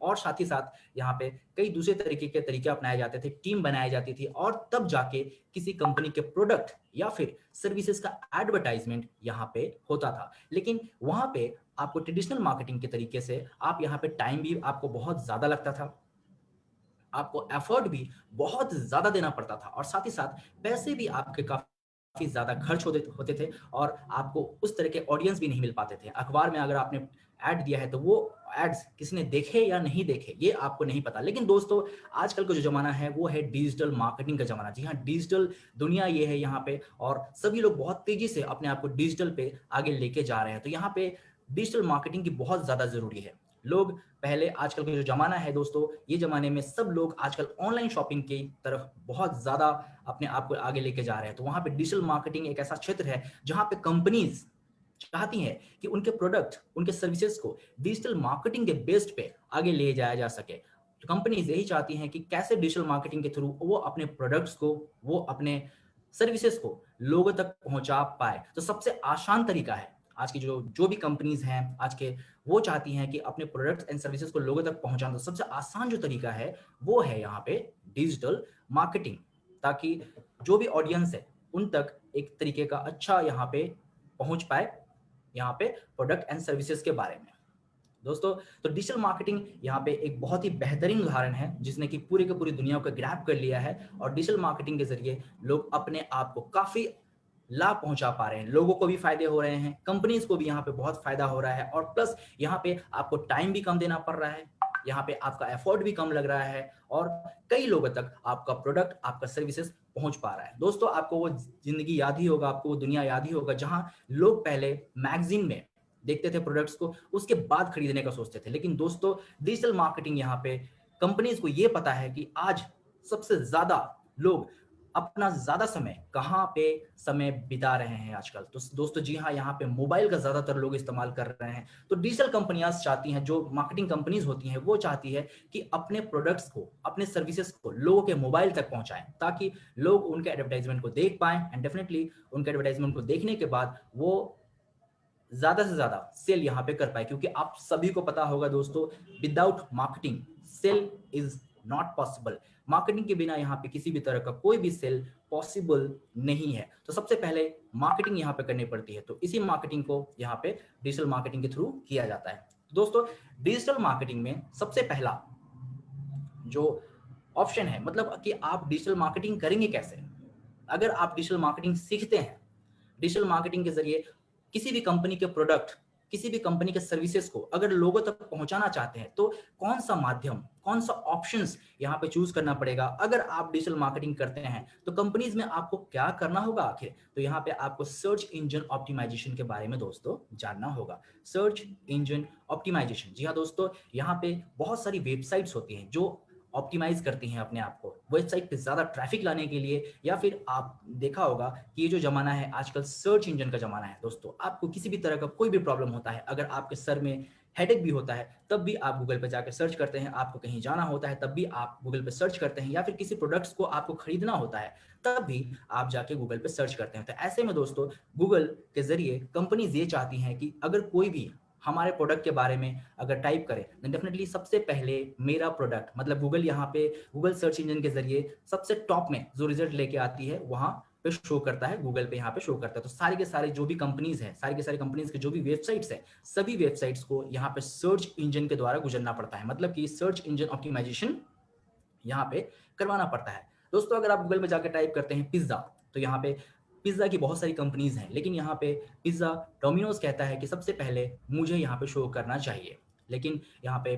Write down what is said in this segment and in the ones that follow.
और साथ ही साथ यहाँ पे कई दूसरे तरीके के तरीके अपनाए जाते थे, टीम बनाई जाती थी और तब जाके किसी कंपनी के प्रोडक्ट या फिर सर्विसेज का एडवर्टाइजमेंट यहाँ पे होता था। लेकिन वहाँ पे आपको ट्रेडिशनल मार्केटिंग के तरीके से आप यहाँ पे टाइम भी आपको बहुत ज़्यादा लगता था, आपको एफर्ट भी बहुत ज़्यादा देना पड़ता था और साथ ही साथ पैसे भी आपके काफ़ी ज़्यादा खर्च होते होते थे और आपको उस तरह के ऑडियंस भी नहीं मिल पाते थे। अखबार में अगर आपने ऐड दिया है तो वो एड्स किसी ने देखे या नहीं देखे ये आपको नहीं पता। लेकिन दोस्तों आजकल का जो ज़माना है वो है डिजिटल मार्केटिंग का ज़माना। जी हाँ, डिजिटल दुनिया ये है यहाँ पे और सभी लोग बहुत तेज़ी से अपने आप को डिजिटल पे आगे लेके जा रहे हैं। तो यहाँ पे डिजिटल मार्केटिंग की बहुत ज़्यादा ज़रूरी है। लोग पहले आजकल का जो ज़माना है दोस्तों, ये ज़माने में सब लोग आजकल ऑनलाइन शॉपिंग की तरफ बहुत ज़्यादा अपने आप को आगे लेके जा रहे हैं। तो वहाँ पे डिजिटल मार्केटिंग एक ऐसा क्षेत्र है जहाँ पे कंपनीज़ चाहती हैं कि उनके प्रोडक्ट, उनके सर्विसेज को डिजिटल मार्केटिंग के बेस पे आगे ले जाया जा सके। तो कंपनीज़ यही चाहती हैं कि कैसे डिजिटल मार्केटिंग के थ्रू वो अपने प्रोडक्ट्स को, वो अपने सर्विसेज को लोगों तक पहुँचा पाए। तो सबसे आसान तरीका है आज की जो भी कंपनीज़ हैं आज के, वो चाहती हैं कि अपने प्रोडक्ट्स एंड सर्विसेज को लोगों तक पहुंचाना। तो सबसे आसान जो तरीका है वो है यहाँ पे डिजिटल मार्केटिंग, ताकि जो भी ऑडियंस है उन तक एक तरीके का अच्छा यहाँ पे पहुंच पाए यहाँ पे प्रोडक्ट एंड सर्विसेज के बारे में। दोस्तों तो डिजिटल मार्केटिंग यहाँ पे एक बहुत ही बेहतरीन उदाहरण है जिसने कि पूरी की पूरी दुनिया को ग्रैब कर लिया है और डिजिटल मार्केटिंग के जरिए लोग अपने आप को काफी लाभ पहुंचा पा रहे हैं, लोगों को भी फायदे हो रहे हैं, कंपनीज को भी यहाँ पे बहुत फायदा हो रहा है और प्लस यहाँ पे आपको टाइम भी कम देना पड़ रहा है, यहाँ पे आपका एफर्ट भी कम लग रहा है और कई लोगों तक आपका प्रोडक्ट, आपका सर्विसेज पहुंच पा रहा है। दोस्तों आपको वो जिंदगी याद ही होगा, आपको वो दुनिया याद ही होगा जहां लोग पहले मैगजीन में देखते थे प्रोडक्ट्स को, उसके बाद खरीदने का सोचते थे। लेकिन दोस्तों डिजिटल मार्केटिंग यहाँ पे कंपनीज को ये पता है कि आज सबसे ज्यादा लोग अपना ज्यादा समय कहाँ पे समय बिता रहे हैं आजकल। तो दोस्तों जी हाँ, यहाँ पे मोबाइल का ज्यादातर लोग इस्तेमाल कर रहे हैं। तो डिजिटल कंपनियां चाहती हैं, जो मार्केटिंग कंपनीज होती हैं वो चाहती है कि अपने प्रोडक्ट्स को, अपने सर्विसेज को लोगों के मोबाइल तक पहुंचाएं ताकि लोग उनके एडवर्टाइजमेंट को देख पाएं एंड डेफिनेटली उनके एडवर्टाइजमेंट को देखने के बाद वो ज्यादा से ज्यादा सेल यहाँ पे कर पाए। क्योंकि आप सभी को पता होगा दोस्तों, without marketing sale is not possible. Marketing के बिना यहाँ पे किसी भी तरह का कोई भी सेल पॉसिबल नहीं है। तो सबसे पहले मार्केटिंग यहाँ पे करनी पड़ती है, तो इसी मार्केटिंग को यहाँ पे डिजिटल मार्केटिंग के थ्रू किया जाता है। दोस्तों डिजिटल मार्केटिंग में सबसे पहला जो ऑप्शन है, मतलब कि आप डिजिटल मार्केटिंग करेंगे कैसे। अगर आप डिजिटल मार्केटिंग सीखते हैं, डिजिटल मार्केटिंग के जरिए किसी भी कंपनी के प्रोडक्ट, किसी भी कंपनी के सर्विसेज को अगर लोगों तक पहुंचाना चाहते हैं तो कौन सा माध्यम, कौन सा ऑप्शंस यहाँ पे चूज करना पड़ेगा। अगर आप डिजिटल मार्केटिंग करते हैं तो कंपनीज में आपको क्या करना होगा आखिर, तो यहाँ पे आपको सर्च इंजन ऑप्टिमाइजेशन के बारे में दोस्तों जानना होगा। सर्च इंजन ऑप्टिमाइजेशन, जी हाँ दोस्तों, यहाँ पे बहुत सारी वेबसाइट्स होती हैं जो ऑप्टिमाइज करती हैं अपने आप को वेबसाइट पे ज्यादा ट्रैफिक लाने के लिए, या फिर आप देखा होगा कि ये जो जमाना है आजकल सर्च इंजन का जमाना है। दोस्तों आपको किसी भी तरह का कोई भी प्रॉब्लम होता है, अगर आपके सर में हेडेक भी होता है तब भी आप गूगल पे जाकर सर्च करते हैं, आपको कहीं जाना होता है तब भी आप गूगल पे सर्च करते हैं, या फिर किसी प्रोडक्ट्स को आपको खरीदना होता है तब भी आप जाके गूगल पे सर्च करते हैं। तो ऐसे में दोस्तों गूगल के जरिए कंपनीज ये चाहती हैं कि अगर कोई भी हमारे प्रोडक्ट के बारे में अगर टाइप करें तो डेफिनेटली सबसे पहले मेरा प्रोडक्ट, मतलब गूगल यहाँ पे गूगल सर्च इंजन के जरिए सबसे टॉप में जो रिजल्ट लेके आती है वहां पे शो करता है, गूगल पे यहाँ पे शो करता है। तो सारे के सारे जो भी कंपनीज हैं, सारी के सारी कंपनीज के जो भी वेबसाइट्स हैं, सभी वेबसाइट्स को यहाँ पे सर्च इंजन के द्वारा गुजरना पड़ता है, मतलब कि सर्च इंजन ऑप्टिमाइजेशन यहाँ पे करवाना पड़ता है। दोस्तों अगर आप गूगल में जाकर टाइप करते हैं पिज्जा, तो यहाँ पे पिज्जा की बहुत सारी कंपनीज हैं, लेकिन यहाँ पे पिज्जा डोमिनोज कहता है कि सबसे पहले मुझे यहाँ पे शो करना चाहिए। लेकिन यहाँ पे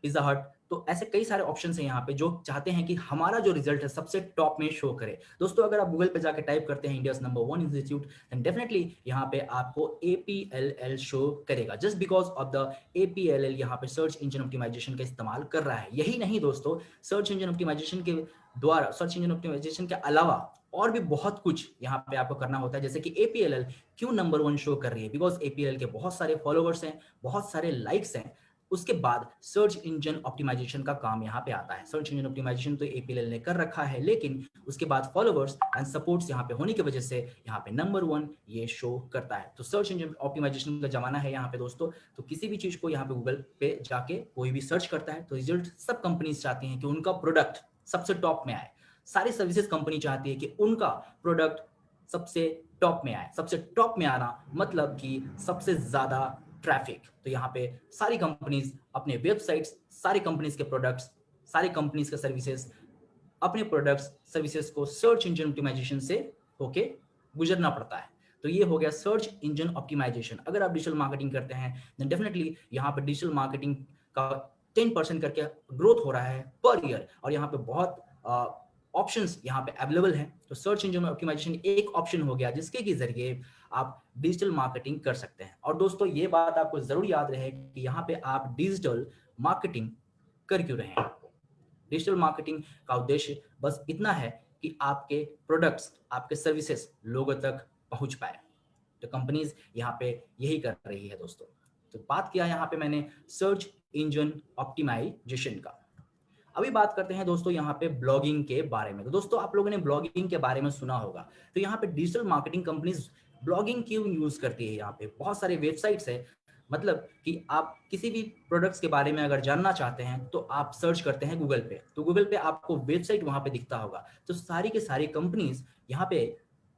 पिज्जा हट, तो ऐसे कई सारे ऑप्शन हैं यहाँ पे जो चाहते हैं कि हमारा जो रिजल्ट है सबसे टॉप में शो करे। दोस्तों अगर आप गूगल पे जाकर टाइप करते हैं India's number 1 institute, then definitely यहाँ पे आपको APLL शो करेगा, just because of the APLL यहाँ पे सर्च इंजन ऑप्टिमाइजेशन का इस्तेमाल कर रहा है। यही नहीं दोस्तों, सर्च इंजन ऑप्टिमाइजेशन के द्वारा, सर्च इंजन ऑप्टिमाइजेशन के अलावा और भी बहुत कुछ यहाँ पे आपको करना होता है। जैसे कि APLL क्यों नंबर 1 शो कर रही है, बिकॉज APLL के बहुत सारे फॉलोवर्स हैं, बहुत सारे लाइक्स हैं, उसके बाद सर्च इंजन ऑप्टिमाइजेशन का काम यहाँ पे आता है। सर्च इंजन ऑप्टिमाइजेशन तो एपीएल ने कर रखा है, लेकिन उसके बाद फॉलोवर्स एंड सपोर्ट्स यहाँ पे होने की वजह से यहाँ पे नंबर 1 ये शो करता है। तो सर्च इंजन ऑप्टिमाइजेशन का जमाना है यहाँ पे दोस्तों। तो किसी भी चीज को यहाँ पे गूगल पे जाके कोई भी सर्च करता है तो रिजल्ट सब कंपनीज चाहती हैं कि उनका प्रोडक्ट सबसे टॉप में आए। सारी सर्विसेज कंपनी चाहती है कि उनका प्रोडक्ट सबसे टॉप में आए। सबसे टॉप में आना मतलब कि सबसे ज्यादा ट्रैफिक। तो यहाँ पे सारी कंपनीज अपने वेबसाइट्स, सारी कंपनीज के प्रोडक्ट्स, सारी कंपनीज के सर्विसेज, अपने प्रोडक्ट्स सर्विसेज को सर्च इंजन ऑप्टिमाइजेशन से होके गुजरना पड़ता है। तो ये हो गया सर्च इंजन ऑप्टिमाइजेशन। अगर आप डिजिटल मार्केटिंग करते हैं देन डेफिनेटली यहाँ पे डिजिटल मार्केटिंग का 10% करके ग्रोथ हो रहा है पर ईयर, और यहाँ पे बहुत ऑप्शंस यहाँ पे अवेलेबल हैं। तो सर्च इंजन ऑप्टिमाइजेशन एक ऑप्शन हो गया जिसके के जरिए आप डिजिटल मार्केटिंग कर सकते हैं। और दोस्तों ये बात आपको जरूर याद रहे कि यहाँ पे आप डिजिटल मार्केटिंग कर क्यों रहे हैं। डिजिटल मार्केटिंग का उद्देश्य बस इतना है कि आपके प्रोडक्ट्स, आपके सर्विसेज लोगों तक पहुंच पाए। तो कंपनीज यहाँ पे यही कर रही है दोस्तों। तो बात किया यहाँ पे मैंने सर्च इंजन ऑप्टिमाइजेशन का। अभी बात करते हैं दोस्तों यहाँ पे ब्लॉगिंग के बारे में। तो दोस्तों आप लोगों ने ब्लॉगिंग के बारे में सुना होगा। तो यहाँ पे डिजिटल मार्केटिंग कंपनीज ब्लॉगिंग क्यों यूज करती है। यहाँ पे बहुत सारे वेबसाइट्स है, मतलब कि आप किसी भी प्रोडक्ट्स के बारे में अगर जानना चाहते हैं तो आप सर्च करते हैं गूगल पे, तो गूगल पे आपको वेबसाइट वहां पे दिखता होगा। तो सारी के सारी कंपनीज यहाँ पे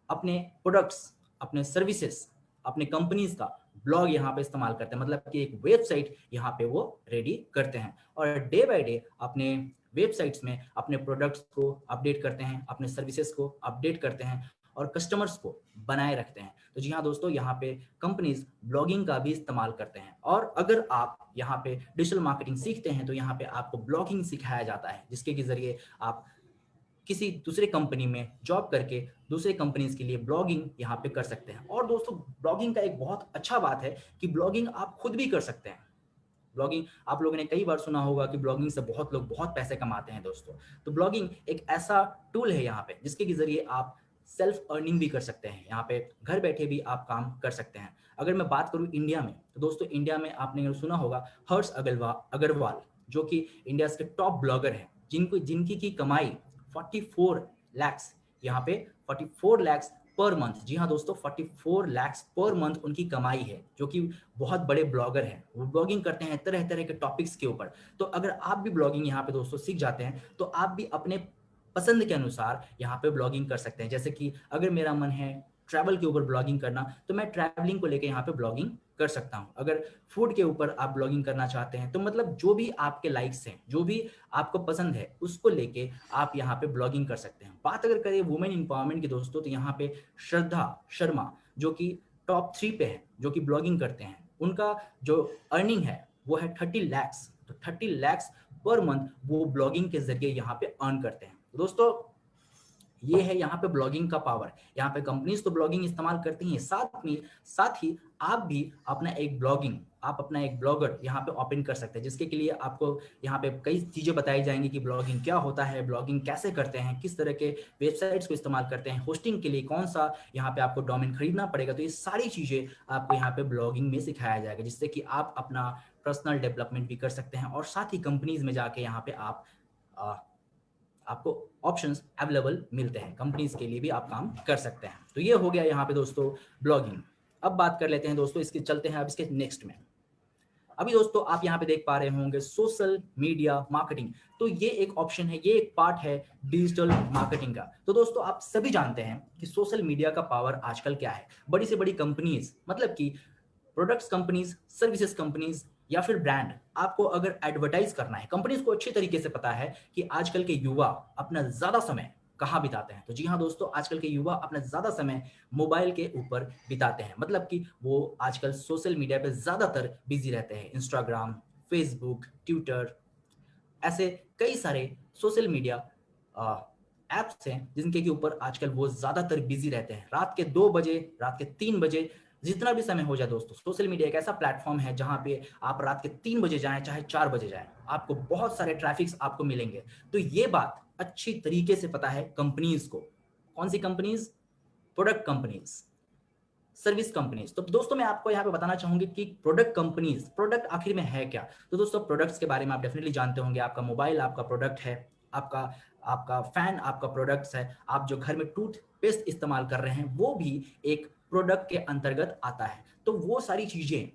अपने प्रोडक्ट्स, अपने सर्विसेज, अपने कंपनीज का ब्लॉग यहाँ पे इस्तेमाल करते हैं, मतलब कि एक वेबसाइट यहाँ पे वो रेडी करते हैं और डे बाय डे अपने वेबसाइट्स में अपने प्रोडक्ट्स को अपडेट करते हैं, अपने सर्विसेज को अपडेट करते हैं और कस्टमर्स को बनाए रखते हैं। तो जी हाँ दोस्तों, यहाँ पे कंपनीज ब्लॉगिंग का भी इस्तेमाल करते हैं। और अगर आप यहाँ पे डिजिटल मार्केटिंग सीखते हैं तो यहाँ पे आपको ब्लॉगिंग सिखाया जाता है, जिसके के जरिए आप किसी दूसरे कंपनी में जॉब करके दूसरे कंपनीज के लिए ब्लॉगिंग यहाँ पे कर सकते हैं। और दोस्तों ब्लॉगिंग का एक बहुत अच्छा बात है कि ब्लॉगिंग आप खुद भी कर सकते हैं। ब्लॉगिंग आप लोगों ने कई बार सुना होगा कि ब्लॉगिंग से बहुत लोग बहुत पैसे कमाते हैं दोस्तों। तो ब्लॉगिंग एक ऐसा टूल है यहाँ पे जिसके के जरिए आप सेल्फ अर्निंग भी कर सकते हैं। यहाँ पे घर बैठे भी आप काम कर सकते हैं। अगर मैं बात करूँ इंडिया में, तो दोस्तों इंडिया में आपने सुना होगा हर्ष अग्रवाल, जो कि इंडिया के टॉप ब्लॉगर हैं, जिनकी की कमाई 44 लैक्स, यहाँ पे 44 लैक्स पर मंथ। जी हाँ दोस्तों, 44 लैक्स पर मंथ उनकी कमाई है, जो कि बहुत बड़े ब्लॉगर हैं। वो ब्लॉगिंग करते हैं तरह तरह के टॉपिक्स के ऊपर। तो अगर आप भी ब्लॉगिंग यहाँ पे दोस्तों सीख जाते हैं तो आप भी अपने पसंद के अनुसार यहाँ पे ब्लॉगिंग कर सकते हैं। जैसे कि अगर मेरा मन है ट्रैवल के ऊपर ब्लॉगिंग करना, तो मैं ट्रैवलिंग को लेकर यहाँ पे ब्लॉगिंग कर सकता हूँ। अगर फूड के ऊपर आप ब्लॉगिंग करना चाहते हैं तो मतलब जो भी आपके लाइक्स हैं, जो भी आपको पसंद है, उसको लेके आप यहाँ पे ब्लॉगिंग कर सकते हैं। बात अगर करें वुमेन एम्पावरमेंट की दोस्तों, तो यहाँ पे श्रद्धा शर्मा जो कि टॉप 3 पे है, जो कि ब्लॉगिंग करते हैं, उनका जो अर्निंग है वो है 30 लैक्स। तो 30 लैक्स पर मंथ वो ब्लॉगिंग के जरिए यहाँ पे अर्न करते हैं। तो दोस्तों ये है यहाँ पे ब्लॉगिंग का पावर। यहाँ पे कंपनीज तो ब्लॉगिंग इस्तेमाल करती हैं, साथ ही आप भी अपना एक ब्लॉगर यहाँ पे ओपन कर सकते हैं, जिसके के लिए आपको यहाँ पे कई चीजें बताई जाएंगी कि ब्लॉगिंग क्या होता है, ब्लॉगिंग कैसे करते हैं, किस तरह के वेबसाइट्स को इस्तेमाल करते हैं, होस्टिंग के लिए कौन सा यहाँ पे आपको डोमेन खरीदना पड़ेगा। तो ये सारी चीजें आपको यहाँ पे ब्लॉगिंग में सिखाया जाएगा, जिससे कि आप अपना पर्सनल डेवलपमेंट भी कर सकते हैं और साथ ही कंपनीज में जाके यहाँ पे आपको ऑप्शंस अवेलेबल मिलते हैं, कंपनीज के लिए भी आप काम कर सकते हैं। तो ये हो गया यहाँ पे दोस्तों ब्लॉगिंग। अब बात कर लेते हैं दोस्तों, इसके चलते हैं अब इसके नेक्स्ट में। अभी दोस्तों आप यहाँ पे देख पा रहे होंगे सोशल मीडिया मार्केटिंग। तो ये एक ऑप्शन है, ये एक पार्ट है डिजिटल मार्केटिंग का। तो दोस्तों आप सभी जानते हैं कि सोशल मीडिया का पावर आजकल क्या है। बड़ी से बड़ी कंपनीज, मतलब कि प्रोडक्ट्स कंपनीज, सर्विसेज कंपनीज या फिर ब्रांड, आपको अगर एडवर्टाइज करना है, कंपनीज को अच्छी तरीके से पता है कि आजकल के युवा अपना ज्यादा समय कहाँ बिताते हैं। तो जी हाँ दोस्तों, आजकल के युवा अपना ज्यादा समय मोबाइल के ऊपर बिताते हैं, मतलब कि वो आजकल सोशल मीडिया पे ज्यादातर बिजी रहते हैं। इंस्टाग्राम, फेसबुक, ट्विटर, ऐसे कई सारे सोशल मीडिया एप्स हैं जिनके के ऊपर आजकल वो ज्यादातर बिजी रहते हैं। रात के 2 बजे, रात के 3 बजे, जितना भी समय हो जाए दोस्तों, सोशल मीडिया एक ऐसा प्लेटफॉर्म है जहां पे आप रात के 3 बजे जाएं चाहे 4 बजे जाएं, आपको बहुत सारे ट्रैफिक्स आपको मिलेंगे। तो ये बात अच्छी तरीके से पता है कंपनीज को। कौन सी companies? Product companies. Service companies. तो दोस्तों मैं आपको यहाँ पे बताना चाहूंगी कि प्रोडक्ट कंपनीज, प्रोडक्ट आखिर में है क्या। तो दोस्तों प्रोडक्ट्स के बारे में आप डेफिनेटली जानते होंगे, आपका मोबाइल आपका प्रोडक्ट है, आपका आपका फैन आपका प्रोडक्ट्स है, आप जो घर में टूथपेस्ट इस्तेमाल कर रहे हैं वो भी एक प्रोडक्ट के अंतर्गत आता है। तो वो सारी चीजें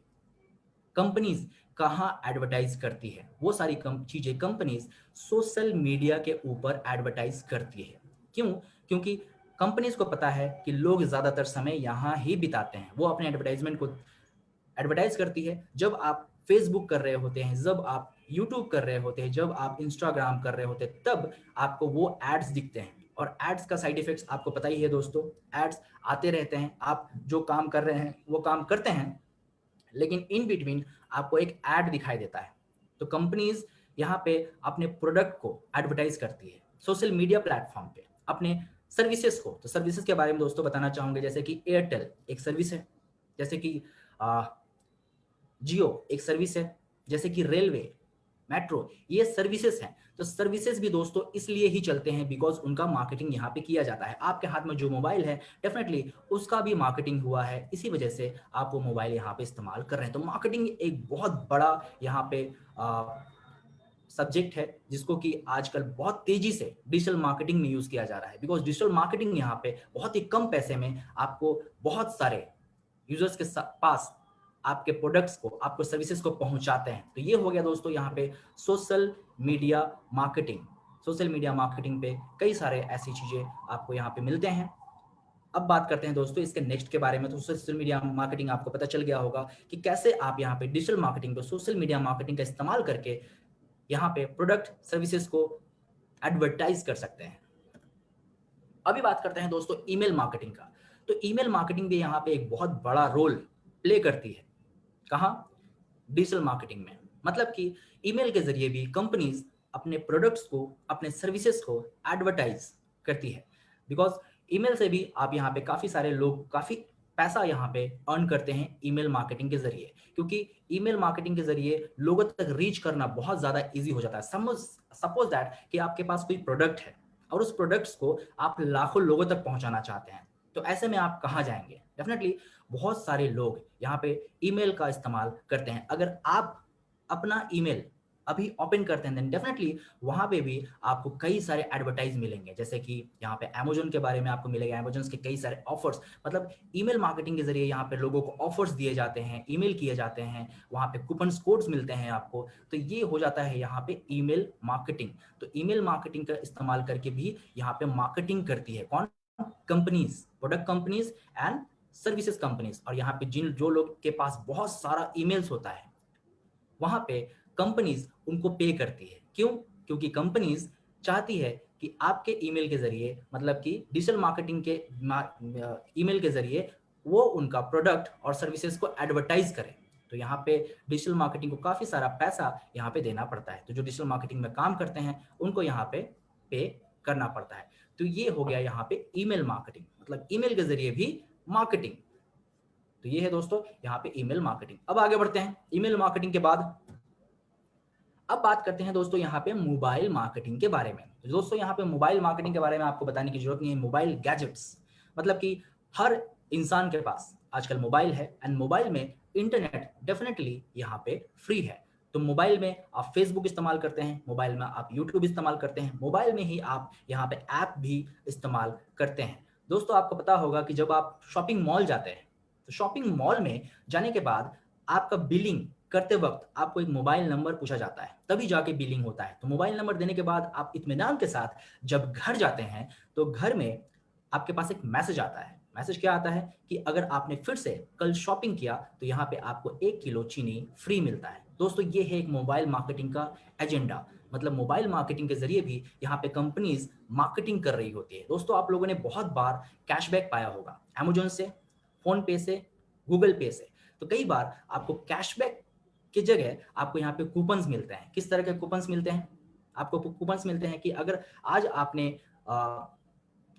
कंपनीज कहाँ एडवर्टाइज करती है, वो सारी चीजें कंपनीज सोशल मीडिया के ऊपर एडवर्टाइज करती है। क्यों? क्योंकि कंपनीज को पता है कि लोग ज्यादातर समय यहाँ ही बिताते हैं। वो अपने एडवर्टाइजमेंट को एडवर्टाइज करती है जब आप फेसबुक कर रहे होते हैं, जब आप यूट्यूब कर रहे होते हैं, जब आप इंस्टाग्राम कर रहे होते हैं, तब आपको वो एड्स दिखते हैं। और एड्स का साइड इफेक्ट्स आपको पता ही है दोस्तों, एड्स आते रहते हैं, आप जो काम कर रहे हैं वो काम करते हैं, लेकिन इन बिटवीन आपको एक ऐड दिखाई देता है। तो कंपनीज यहाँ पे अपने प्रोडक्ट को एडवर्टाइज करती है सोशल मीडिया प्लेटफॉर्म पे, अपने सर्विसेज को। तो सर्विसेज के बारे में दोस्तों बताना चाहूंगे, जैसे कि एयरटेल एक सर्विस है, जैसे कि जियो एक सर्विस है, जैसे कि रेलवे, मेट्रो, ये सर्विसेज हैं। तो सर्विसेज भी दोस्तों इसलिए ही चलते हैं बिकॉज उनका मार्केटिंग यहाँ पे किया जाता है। आपके हाथ में जो मोबाइल है डेफिनेटली उसका भी मार्केटिंग हुआ है, इसी वजह से आप वो मोबाइल यहाँ पे इस्तेमाल कर रहे हैं। तो मार्केटिंग एक बहुत बड़ा यहाँ पे सब्जेक्ट है, जिसको कि आजकल बहुत तेजी से डिजिटल मार्केटिंग में यूज किया जा रहा है। बिकॉज डिजिटल मार्केटिंग यहाँ पे बहुत ही कम पैसे में आपको बहुत सारे यूजर्स के पास आपके प्रोडक्ट्स को, आपको सर्विसेज को पहुंचाते हैं। तो ये हो गया दोस्तों यहाँ पे social media marketing. Social media marketing पे कई सारे ऐसी चीजें आपको यहाँ पे मिलते हैं। अब बात करते हैं दोस्तों इसके नेक्स्ट के बारे में। तो सोशल मीडिया मार्केटिंग आपको पता चल गया होगा कि कैसे आप यहाँ पे डिजिटल मार्केटिंग पे सोशल मीडिया मार्केटिंग का इस्तेमाल करके यहाँ पे प्रोडक्ट सर्विसेज को एडवर्टाइज कर सकते हैं। अभी बात करते हैं दोस्तों ईमेल मार्केटिंग का। तो ईमेल मार्केटिंग भी यहाँ पे एक बहुत बड़ा रोल प्ले करती है। कहाँ? डिजिटल मार्केटिंग में। मतलब कि ईमेल के जरिए भी कंपनीज अपने प्रोडक्ट्स को, अपने सर्विसेज को एडवर्टाइज करती है। बिकॉज ईमेल से भी आप यहाँ पे काफी सारे लोग काफी पैसा यहाँ पे अर्न करते हैं ईमेल मार्केटिंग के जरिए, क्योंकि ईमेल मार्केटिंग के जरिए लोगों तक रीच करना बहुत ज्यादा इजी हो जाता है। सपोज दैट कि आपके पास कोई प्रोडक्ट है और उस प्रोडक्ट्स को आप लाखों लोगों तक पहुंचाना चाहते हैं, तो ऐसे में आप कहाँ जाएंगे? डेफिनेटली बहुत सारे लोग यहाँ पे ईमेल का इस्तेमाल करते हैं। अगर आप अपना ईमेल अभी ओपन करते हैं देन डेफिनेटली वहां पे भी आपको कई सारे एडवर्टाइज मिलेंगे, जैसे कि यहाँ पे अमेजोन के बारे में आपको मिलेगा, अमेजोन के कई सारे ऑफर्स। मतलब ईमेल मार्केटिंग के जरिए यहाँ पे लोगों को ऑफर्स दिए जाते हैं, ईमेल किए जाते हैं, वहां पे कूपन कोड्स मिलते हैं आपको। तो ये हो जाता है यहाँ पे ईमेल मार्केटिंग। तो ईमेल मार्केटिंग का इस्तेमाल करके भी यहाँ पे मार्केटिंग करती है कौन? Companies, product companies and services companies. और यहाँ पे जिन जो लोग के पास बहुत सारा ईमेल्स होता है वहां पे कंपनीज उनको पे करती है। क्यों? क्योंकि कंपनीज चाहती है कि आपके ईमेल के जरिए, मतलब कि डिजिटल मार्केटिंग के ईमेल के जरिए वो उनका प्रोडक्ट और सर्विसेज को एडवर्टाइज करें। तो यहाँ पे डिजिटल मार्केटिंग को काफी सारा पैसा यहाँ पे देना पड़ता है। तो जो डिजिटल मार्केटिंग में काम करते हैं उनको यहाँ पे करना पड़ता है। तो ये हो गया यहाँ पे ईमेल मार्केटिंग, मतलब ईमेल के जरिए भी मार्केटिंग। तो ये है दोस्तों यहाँ पे ईमेल मार्केटिंग। अब आगे बढ़ते हैं ईमेल मार्केटिंग के बाद। अब बात करते हैं दोस्तों यहाँ पे मोबाइल मार्केटिंग के बारे में। तो दोस्तों यहाँ पे मोबाइल मार्केटिंग के बारे में आपको बताने की जरूरत नहीं है। मोबाइल गैजेट्स, मतलब कि हर इंसान के पास आजकल मोबाइल है एंड मोबाइल में इंटरनेट डेफिनेटली यहाँ पे फ्री है। तो मोबाइल में आप फेसबुक इस्तेमाल करते हैं, मोबाइल में आप यूट्यूब इस्तेमाल करते हैं, मोबाइल में ही आप यहाँ पे ऐप भी इस्तेमाल करते हैं। दोस्तों आपको पता होगा कि जब आप शॉपिंग मॉल जाते हैं तो शॉपिंग मॉल में जाने के बाद आपका बिलिंग करते वक्त आपको एक मोबाइल नंबर पूछा जाता है, तभी जाके बिलिंग होता है। तो मोबाइल नंबर देने के बाद आप इत्मीनान के साथ जब घर जाते हैं तो घर में आपके पास एक मैसेज आता है। मैसेज क्या आता है कि अगर आपने फिर से कल शॉपिंग किया तो यहाँ पे आपको 1 किलो चीनी फ्री मिलता है। दोस्तों ये है एक मोबाइल मार्केटिंग का एजेंडा। मतलब मोबाइल मार्केटिंग के जरिए भी यहाँ पे कंपनीज मार्केटिंग कर रही होती है। दोस्तों आप लोगों ने बहुत बार कैशबैक पाया होगा अमेजोन से, फोन पे से, गूगल पे से। तो कई बार आपको कैशबैक की जगह आपको यहाँ पे कूपन्स मिलते हैं। किस तरह के कूपन्स मिलते हैं? आपको कूपन्स मिलते हैं कि अगर आज आपने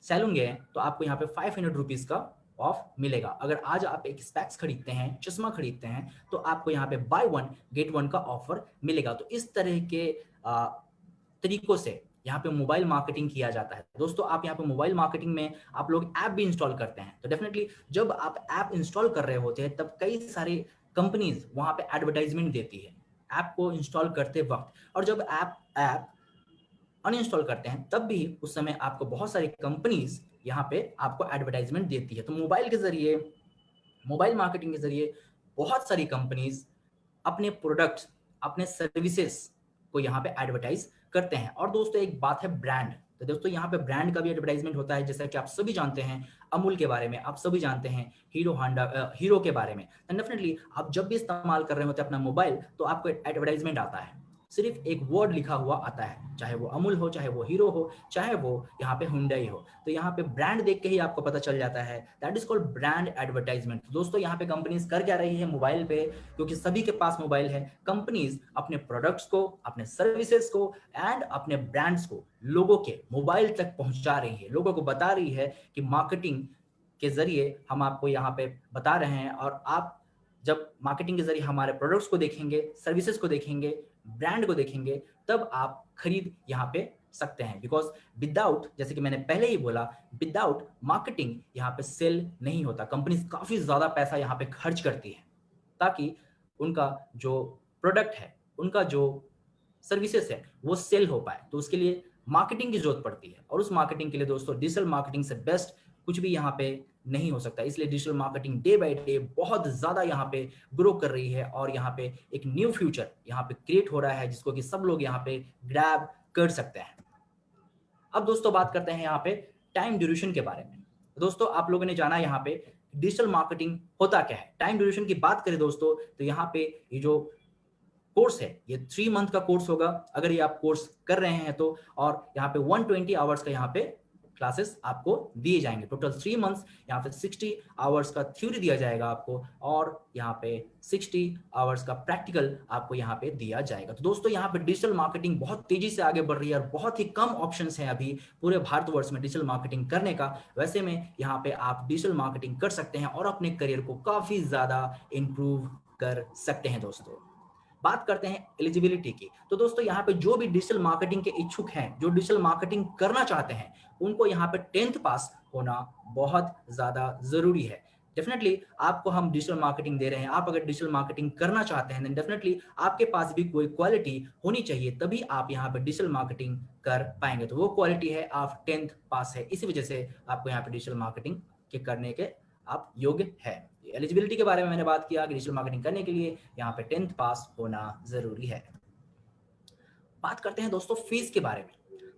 सैलून गए तो आपको यहाँ पे 500 रुपीज का ऑफ मिलेगा। अगर आज आप एक स्पेक्स खरीदते हैं, चश्मा खरीदते हैं, तो आपको यहाँ पे बाय 1 गेट 1 का ऑफर मिलेगा। तो इस तरह के तरीकों से यहाँ पे मोबाइल मार्केटिंग किया जाता है। दोस्तों आप यहाँ पे मोबाइल मार्केटिंग में आप लोग ऐप भी इंस्टॉल करते हैं, तो डेफिनेटली जब आप ऐप इंस्टॉल कर रहे होते हैं तब कई सारे कंपनीज वहाँ पे एडवर्टाइजमेंट देती है ऐप को इंस्टॉल करते वक्त, और जब ऐप अनइंस्टॉल करते हैं तब भी उस समय आपको बहुत सारी कंपनीज यहाँ पे आपको एडवर्टाइजमेंट देती है। तो मोबाइल के जरिए, मोबाइल मार्केटिंग के जरिए बहुत सारी कंपनीज अपने प्रोडक्ट्स, अपने सर्विसेज को यहाँ पे एडवर्टाइज करते हैं। और दोस्तों एक बात है ब्रांड, तो दोस्तों यहाँ पे ब्रांड का भी एडवर्टाइजमेंट होता है, जैसा कि आप सभी जानते हैं अमूल के बारे में, आप सभी जानते हैं हीरो होंडा, हीरो के बारे में। डेफिनेटली आप जब भी इस्तेमाल कर रहे होते हैं अपना मोबाइल तो आपको एडवर्टाइजमेंट आता है, सिर्फ एक वर्ड लिखा हुआ आता है, चाहे वो अमूल हो, चाहे वो हीरो हो, चाहे वो यहाँ पे हुंडई हो, तो यहाँ पे ब्रांड देख के ही आपको पता चल जाता है। That is called brand advertisement. दोस्तों यहाँ पे कंपनीज कर क्या रही है मोबाइल पे, क्योंकि सभी के पास मोबाइल है, कंपनीज अपने प्रोडक्ट्स को, अपने सर्विसेज को एंड अपने ब्रांड्स को लोगों के मोबाइल तक पहुंचा रही है, लोगों को बता रही है कि मार्केटिंग के जरिए हम आपको यहाँ पे बता रहे हैं, और आप जब मार्केटिंग के जरिए हमारे प्रोडक्ट्स को देखेंगे, सर्विसेज को देखेंगे, ब्रांड को देखेंगे, तब आप खरीद यहाँ पे सकते हैं। बिकॉज विदाउट, जैसे कि मैंने पहले ही बोला, विदाउट मार्केटिंग यहाँ पे सेल नहीं होता। कंपनीज काफी ज्यादा पैसा यहाँ पे खर्च करती है ताकि उनका जो प्रोडक्ट है, उनका जो सर्विसेज है वो सेल हो पाए, तो उसके लिए मार्केटिंग की जरूरत पड़ती है। और उस मार्केटिंग के लिए दोस्तों डिजिटल मार्केटिंग से बेस्ट कुछ भी यहाँ पे नहीं हो सकता। इसलिए digital marketing day by day बहुत ज्यादा यहाँ पे ग्रो कर रही है, और यहाँ पे एक न्यू फ्यूचर यहाँ पे क्रिएट हो रहा है जिसको कि सब लोग यहाँ पे ग्रैब कर सकते हैं। अब दोस्तों बात करते हैं यहाँ पे टाइम ड्यूरेशन के बारे में। दोस्तों आप लोगों ने जाना यहाँ पे डिजिटल मार्केटिंग होता क्या है। टाइम ड्यूरेशन की बात करें दोस्तों, तो यहाँ पे ये जो कोर्स है ये 3 मंथ का कोर्स होगा, अगर ये आप कोर्स कर रहे हैं तो। और यहाँ पे 120 आवर्स का यहाँ पे क्लासेस आपको दिए जाएंगे। टोटल 3 मंथ्स, यहाँ पे 60 आवर्स का थ्योरी दिया जाएगा आपको, और यहाँ पे 60 आवर्स का प्रैक्टिकल आपको यहाँ पे दिया जाएगा। तो दोस्तों यहाँ पे डिजिटल मार्केटिंग बहुत तेजी से आगे बढ़ रही है, और बहुत ही कम ऑप्शंस हैं अभी पूरे भारतवर्ष में डिजिटल मार्केटिंग करने का। वैसे में यहाँ पे आप डिजिटल मार्केटिंग कर सकते हैं और अपने करियर को काफी ज्यादा इंप्रूव कर सकते हैं। दोस्तों बात करते हैं एलिजिबिलिटी की, तो दोस्तों यहाँ पे जो भी डिजिटल मार्केटिंग के इच्छुक हैं, जो डिजिटल मार्केटिंग करना चाहते हैं, उनको यहाँ पे 10th पास होना बहुत ज्यादा जरूरी है। डेफिनेटली आपको हम डिजिटल मार्केटिंग दे रहे हैं, आप अगर डिजिटल मार्केटिंग करना चाहते हैं डेफिनेटली आपके पास भी कोई क्वालिटी होनी चाहिए, तभी आप यहाँ पे डिजिटल मार्केटिंग कर पाएंगे। तो वो क्वालिटी है आप 10th पास है, इसी वजह से आपको यहाँ पे डिजिटल मार्केटिंग के करने के आप योग्य है। एलिजिबिलिटी के बारे में मैंने बात किया कि डिजिटल मार्केटिंग करने के लिए यहाँ पे 10th पास होना जरूरी है। बात करते हैं दोस्तों फीस के बारे में।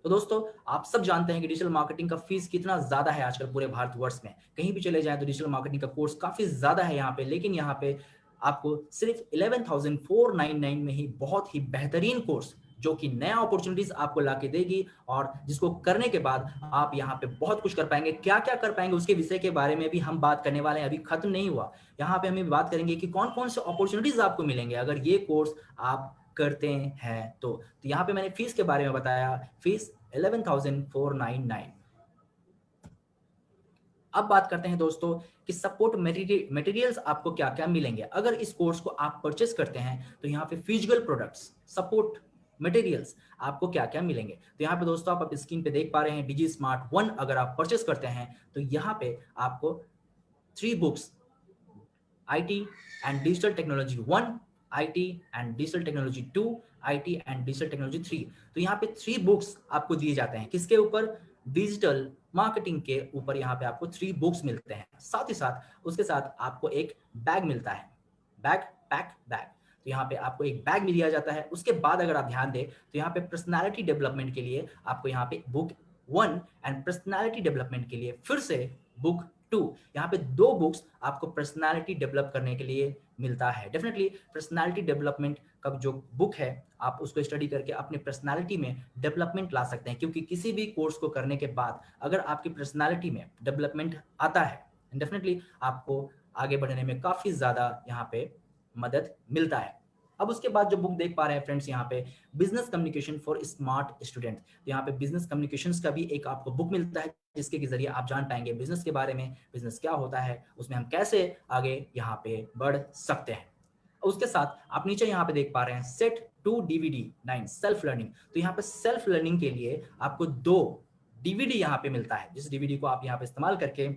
तो दोस्तों आप सब जानते हैं कि डिजिटल मार्केटिंग का फीस कितना ज्यादा है आजकल पूरे भारतवर्ष में। कहीं भी चले जाएं तो डिजिटल मार्केटिंग का कोर्स काफी ज्यादा है यहाँ पे, लेकिन यहाँ पे आपको सिर्फ 11,499 में ही बहुत ही बेहतरीन कोर्स, जो कि नया अपॉर्चुनिटीज आपको लाके देगी, और जिसको करने के बाद आप यहाँ पे बहुत कुछ कर पाएंगे। क्या क्या कर पाएंगे उसके विषय के बारे में भी हम बात करने वाले हैं, अभी खत्म नहीं हुआ। यहाँ पे हम बात करेंगे कि कौन कौन से अपॉर्चुनिटीज आपको मिलेंगे अगर ये कोर्स आप करते हैं तो यहाँ पे मैंने फीस के बारे में बताया, फीस 11,499। अब बात करते हैं दोस्तों कि सपोर्ट मटेरियल्स आपको क्या क्या मिलेंगे अगर इस कोर्स को आप परचेस करते हैं। तो यहाँ पे फिजिकल प्रोडक्ट्स, सपोर्ट मटेरियल्स आपको क्या क्या मिलेंगे। तो यहाँ पे दोस्तों आप स्क्रीन पे देख पा रहे हैं डिजी स्मार्ट 1 अगर आप परचेस करते हैं तो यहाँ पे आपको 3 books, IT and digital technology 1, IT and digital technology 2, IT and digital technology 3। तो यहाँ पे 3 बुक्स आपको दिए जाते हैं, किसके ऊपर, डिजिटल मार्केटिंग के ऊपर। यहाँ पे आपको 3 बुक्स मिलते हैं, साथ ही साथ उसके साथ आपको एक बैग मिलता है, बैग। तो यहाँ पे आपको एक बैग भी दिया जाता है। उसके बाद अगर आप ध्यान दें तो यहाँ पे पर्सनालिटी डेवलपमेंट के लिए आपको यहाँ पे बुक 1 एंड पर्सनालिटी डेवलपमेंट के लिए फिर से बुक 2, यहाँ पे 2 बुक्स आपको पर्सनालिटी डेवलप करने के लिए मिलता है। डेफिनेटली पर्सनालिटी डेवलपमेंट का जो बुक है आप उसको स्टडी करके अपने पर्सनालिटी में डेवलपमेंट ला सकते हैं, क्योंकि किसी भी कोर्स को करने के बाद अगर आपकी पर्सनालिटी में डेवलपमेंट आता है डेफिनेटली आपको आगे बढ़ने में काफी ज्यादा यहाँ पे मदद मिलता है। अब उसके बाद जो बुक देख पा रहे हैं फ्रेंड्स यहाँ पे business communication for smart student, तो यहाँ पे बिजनेस कम्युनिकेशंस का भी एक आपको बुक मिलता है, जिसके के जरिए आप जान पाएंगे बिजनेस के बारे में, बिजनेस क्या होता है, उसमें हम कैसे आगे यहाँ पे बढ़ सकते हैं। उसके साथ आप नीचे यहाँ पे देख पा रहे हैं set to DVD 9 self learning. तो यहाँ पे सेल्फ लर्निंग के लिए आपको 2 डीवीडी यहाँ पे मिलता है, जिस डीवीडी को आप यहाँ पे इस्तेमाल करके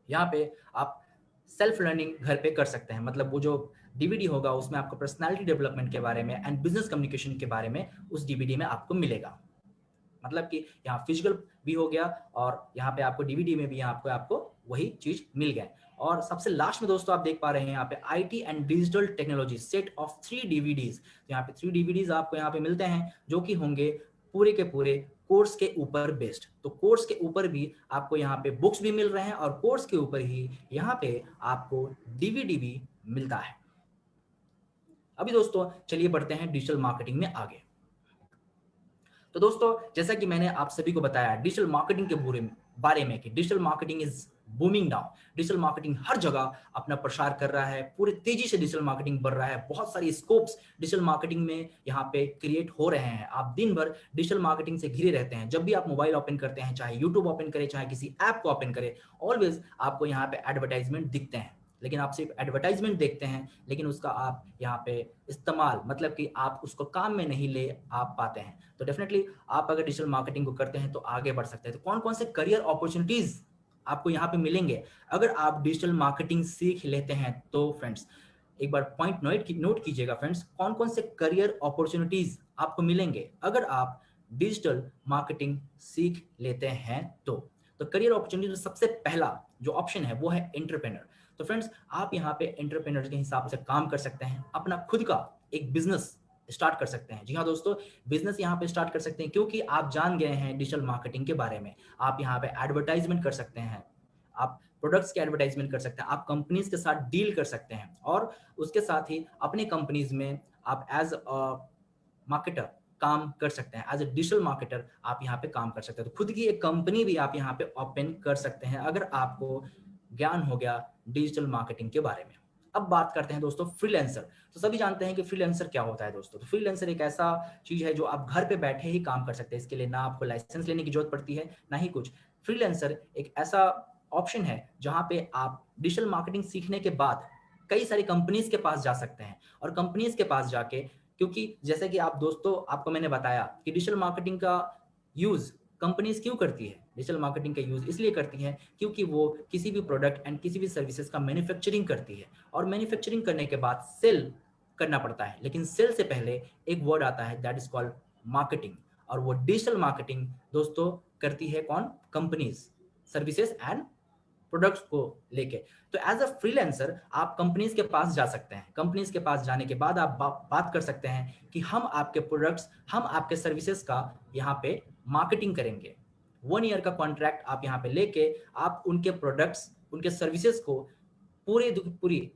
यहाँ पे आप सेल्फ लर्निंग घर पे कर सकते हैं। मतलब वो जो डीवीडी होगा उसमें आपको पर्सनालिटी डेवलपमेंट के बारे में एंड बिजनेस कम्युनिकेशन के बारे में उस डीवीडी में आपको मिलेगा। मतलब कि यहाँ फिजिकल भी हो गया और यहाँ पे आपको डीवीडी में भी आपको वही चीज मिल गया। और सबसे लास्ट में दोस्तों आप देख पा रहे हैं यहाँ पे IT and digital technology set of 3 DVDs. तो यहाँ पे 3 डीवीडीज आपको यहाँ पे मिलते हैं जो कि होंगे पूरे के पूरे कोर्स के ऊपर बेस्ड। तो कोर्स के ऊपर भी आपको यहाँ पे बुक्स भी मिल रहे हैं और कोर्स के ऊपर ही यहाँ पे आपको डीवीडी भी मिलता है। अभी दोस्तों चलिए बढ़ते हैं डिजिटल मार्केटिंग में आगे। तो दोस्तों जैसा कि मैंने आप सभी को बताया डिजिटल मार्केटिंग के बारे में कि digital marketing is booming now. Digital marketing हर जगह अपना प्रसार कर रहा है, पूरे तेजी से डिजिटल मार्केटिंग बढ़ रहा है। बहुत सारी स्कोप्स डिजिटल मार्केटिंग में यहाँ पे क्रिएट हो रहे हैं। आप दिन भर डिजिटल मार्केटिंग से घिरे रहते हैं। जब भी आप मोबाइल ओपन करते हैं, चाहे यूट्यूब ओपन करें, चाहे किसी ऐप को ओपन करें, ऑलवेज आपको यहाँ पे एडवर्टाइजमेंट दिखते हैं। लेकिन आप सिर्फ एडवर्टाइजमेंट देखते हैं, लेकिन उसका आप यहाँ पे इस्तेमाल मतलब कि आप उसको काम में नहीं ले आप पाते हैं। तो डेफिनेटली आप अगर डिजिटल मार्केटिंग को करते हैं तो आगे बढ़ सकते हैं। तो कौन कौन से करियर अपॉर्चुनिटीज आपको यहाँ पे मिलेंगे अगर आप डिजिटल मार्केटिंग सीख लेते हैं? तो फ्रेंड्स एक बार पॉइंट नोट कीजिएगा फ्रेंड्स, कौन कौन से करियर अपॉर्चुनिटीज आपको मिलेंगे अगर आप डिजिटल मार्केटिंग सीख लेते हैं? तो करियर अपॉर्चुनिटी में सबसे पहला जो ऑप्शन है वो है एंटरप्रेन्योर। तो फ्रेंड्स आप यहाँ पे एंटरप्रेन्योर के हिसाब से काम कर सकते हैं, अपना खुद का एक बिजनेस स्टार्ट कर सकते हैं। जी हाँ दोस्तों, बिजनेस यहाँ पे स्टार्ट कर सकते हैं क्योंकि आप जान गए हैं डिजिटल मार्केटिंग के बारे में। आप यहाँ पे एडवर्टाइजमेंट कर सकते हैं, आप प्रोडक्ट्स के एडवर्टाइजमेंट कर सकते हैं, आप कंपनीज के साथ डील कर सकते हैं और उसके साथ ही अपने कंपनीज में आप एज अ मार्केटर काम कर सकते हैं। एज ए डिजिटल मार्केटर आप यहाँ पे काम कर सकते हैं। तो खुद की एक कंपनी भी आप यहाँ पे ओपन कर सकते हैं अगर आपको ज्ञान हो गया डिजिटल मार्केटिंग के बारे में। अब बात करते हैं दोस्तों फ्रीलांसर। तो सभी जानते हैं कि फ्रीलांसर क्या होता है दोस्तों। तो फ्रीलांसर एक ऐसा चीज है जो आप घर पे बैठे ही काम कर सकते हैं। इसके लिए ना आपको लाइसेंस लेने की जरूरत पड़ती है ना ही कुछ। फ्रीलांसर एक ऐसा ऑप्शन है जहां पे आप डिजिटल मार्केटिंग सीखने के बाद कई सारी कंपनीज के पास जा सकते हैं और कंपनीज के पास जाके, क्योंकि जैसे कि आप दोस्तों आपको मैंने बताया कि डिजिटल मार्केटिंग का यूज कंपनीज क्यों करती है। डिजिटल मार्केटिंग का यूज इसलिए करती है क्योंकि वो किसी भी प्रोडक्ट एंड किसी भी सर्विसेज का मैन्युफैक्चरिंग करती है और मैन्युफैक्चरिंग करने के बाद सेल करना पड़ता है। लेकिन सेल से पहले एक वर्ड आता है दैट इज कॉल्ड मार्केटिंग, और वो डिजिटल मार्केटिंग दोस्तों करती है कौन? कंपनीज, सर्विसेज एंड प्रोडक्ट्स को लेके। तो एज अ फ्रीलांसर आप कंपनीज के पास जा सकते हैं। कंपनीज के पास जाने के बाद आप बात कर सकते हैं कि हम आपके प्रोडक्ट्स, हम आपके सर्विसेज का यहाँ पे मार्केटिंग करेंगे। 1 ईयर का कॉन्ट्रैक्ट आप यहाँ पे लेके आप उनके प्रोडक्ट्स, उनके सर्विसेज को पूरी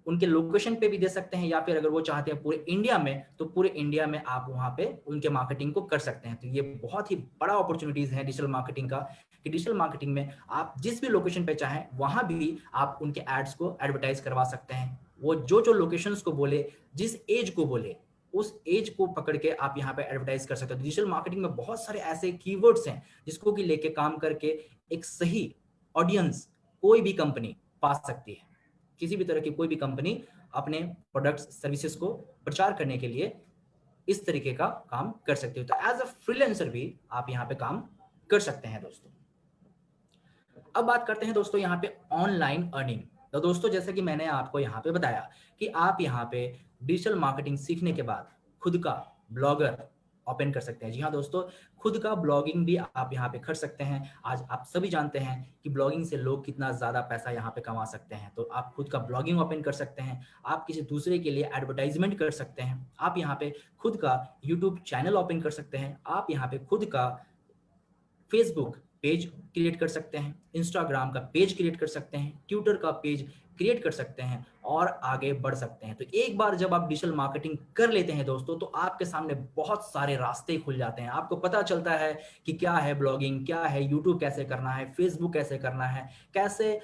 उनके लोकेशन पे भी दे सकते हैं, या फिर अगर वो चाहते हैं पूरे इंडिया में तो पूरे इंडिया में आप वहां पे उनके मार्केटिंग को कर सकते हैं। तो ये बहुत ही बड़ा अपॉर्चुनिटीज है डिजिटल मार्केटिंग का कि डिजिटल मार्केटिंग में आप जिस भी लोकेशन पे चाहें वहां भी आप उनके एड्स को एडवर्टाइज करवा सकते हैं। वो जो लोकेशंस को बोले, जिस एज को बोले, उस एज को पकड़ के आप यहाँ पे एडवर्टाइज कर सकते हो। डिजिटल मार्केटिंग में बहुत सारे ऐसे कीवर्ड्स हैं जिसको कि लेके काम करके एक सही ऑडियंस कोई भी कंपनी पा सकती है। किसी भी तरह की कोई भी कंपनी अपने प्रोडक्ट्स सर्विसेज को प्रचार करने के लिए इस तरीके का काम कर सकती है। तो एज अ फ्रीलांसर भी आप यहाँ पे काम कर सकते हैं दोस्तों। अब बात करते हैं दोस्तों यहाँ पे ऑनलाइन अर्निंग। तो दोस्तों जैसे कि मैंने आपको यहाँ पे बताया कि आप यहाँ पे डिजिटल मार्केटिंग सीखने के बाद खुद का ब्लॉगर ओपन कर सकते हैं। जी हाँ दोस्तों, खुद का ब्लॉगिंग भी आप यहाँ पे कर सकते हैं। आज आप सभी जानते हैं कि ब्लॉगिंग से लोग कितना ज्यादा पैसा यहाँ पे कमा सकते हैं। तो आप खुद का ब्लॉगिंग ओपन कर सकते हैं, आप किसी दूसरे के लिए एडवर्टाइजमेंट कर सकते हैं, आप यहाँ पे खुद का यूट्यूब चैनल ओपन कर सकते हैं, आप यहाँ पे खुद का फेसबुक पेज क्रिएट कर सकते हैं, इंस्टाग्राम का पेज क्रिएट कर सकते हैं, ट्विटर का पेज क्रिएट कर सकते हैं और आगे बढ़ सकते हैं। तो एक बार जब आप डिजिटल मार्केटिंग कर लेते हैं दोस्तों तो आपके सामने बहुत सारे रास्ते खुल जाते हैं। आपको पता चलता है कि क्या है ब्लॉगिंग, क्या है यूट्यूब कैसे करना है, फेसबुक कैसे करना है, कैसे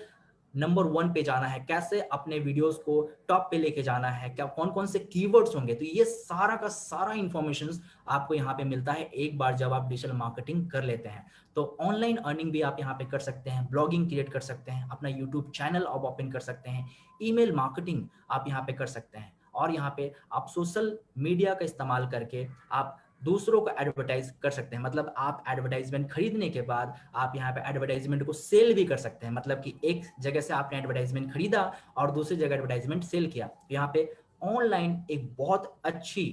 नंबर 1 पे जाना है, कैसे अपने वीडियोस को टॉप पे लेके जाना है, क्या कौन-कौन से कीवर्ड्स होंगे, तो ये सारा का सारा इन्फॉर्मेशंस आपको यहाँ पे मिलता है एक बार जब आप डिजिटल मार्केटिंग कर लेते हैं। तो ऑनलाइन अर्निंग भी आप यहाँ पे कर सकते हैं, ब्लॉगिंग क्रिएट कर सकते हैं, अपना यूट्यूब चैनल आप ओपन कर सकते हैं, ईमेल मार्केटिंग आप यहाँ पे कर सकते हैं और यहाँ पे आप सोशल मीडिया का इस्तेमाल करके आप दूसरों को एडवर्टाइज कर सकते हैं। मतलब आप एडवर्टाइजमेंट खरीदने के बाद आप यहाँ पे एडवर्टाइजमेंट को सेल भी कर सकते हैं। मतलब कि एक जगह से आपने एडवर्टाइजमेंट खरीदा और दूसरी जगह एडवर्टाइजमेंट सेल किया, तो यहाँ पे ऑनलाइन एक बहुत अच्छी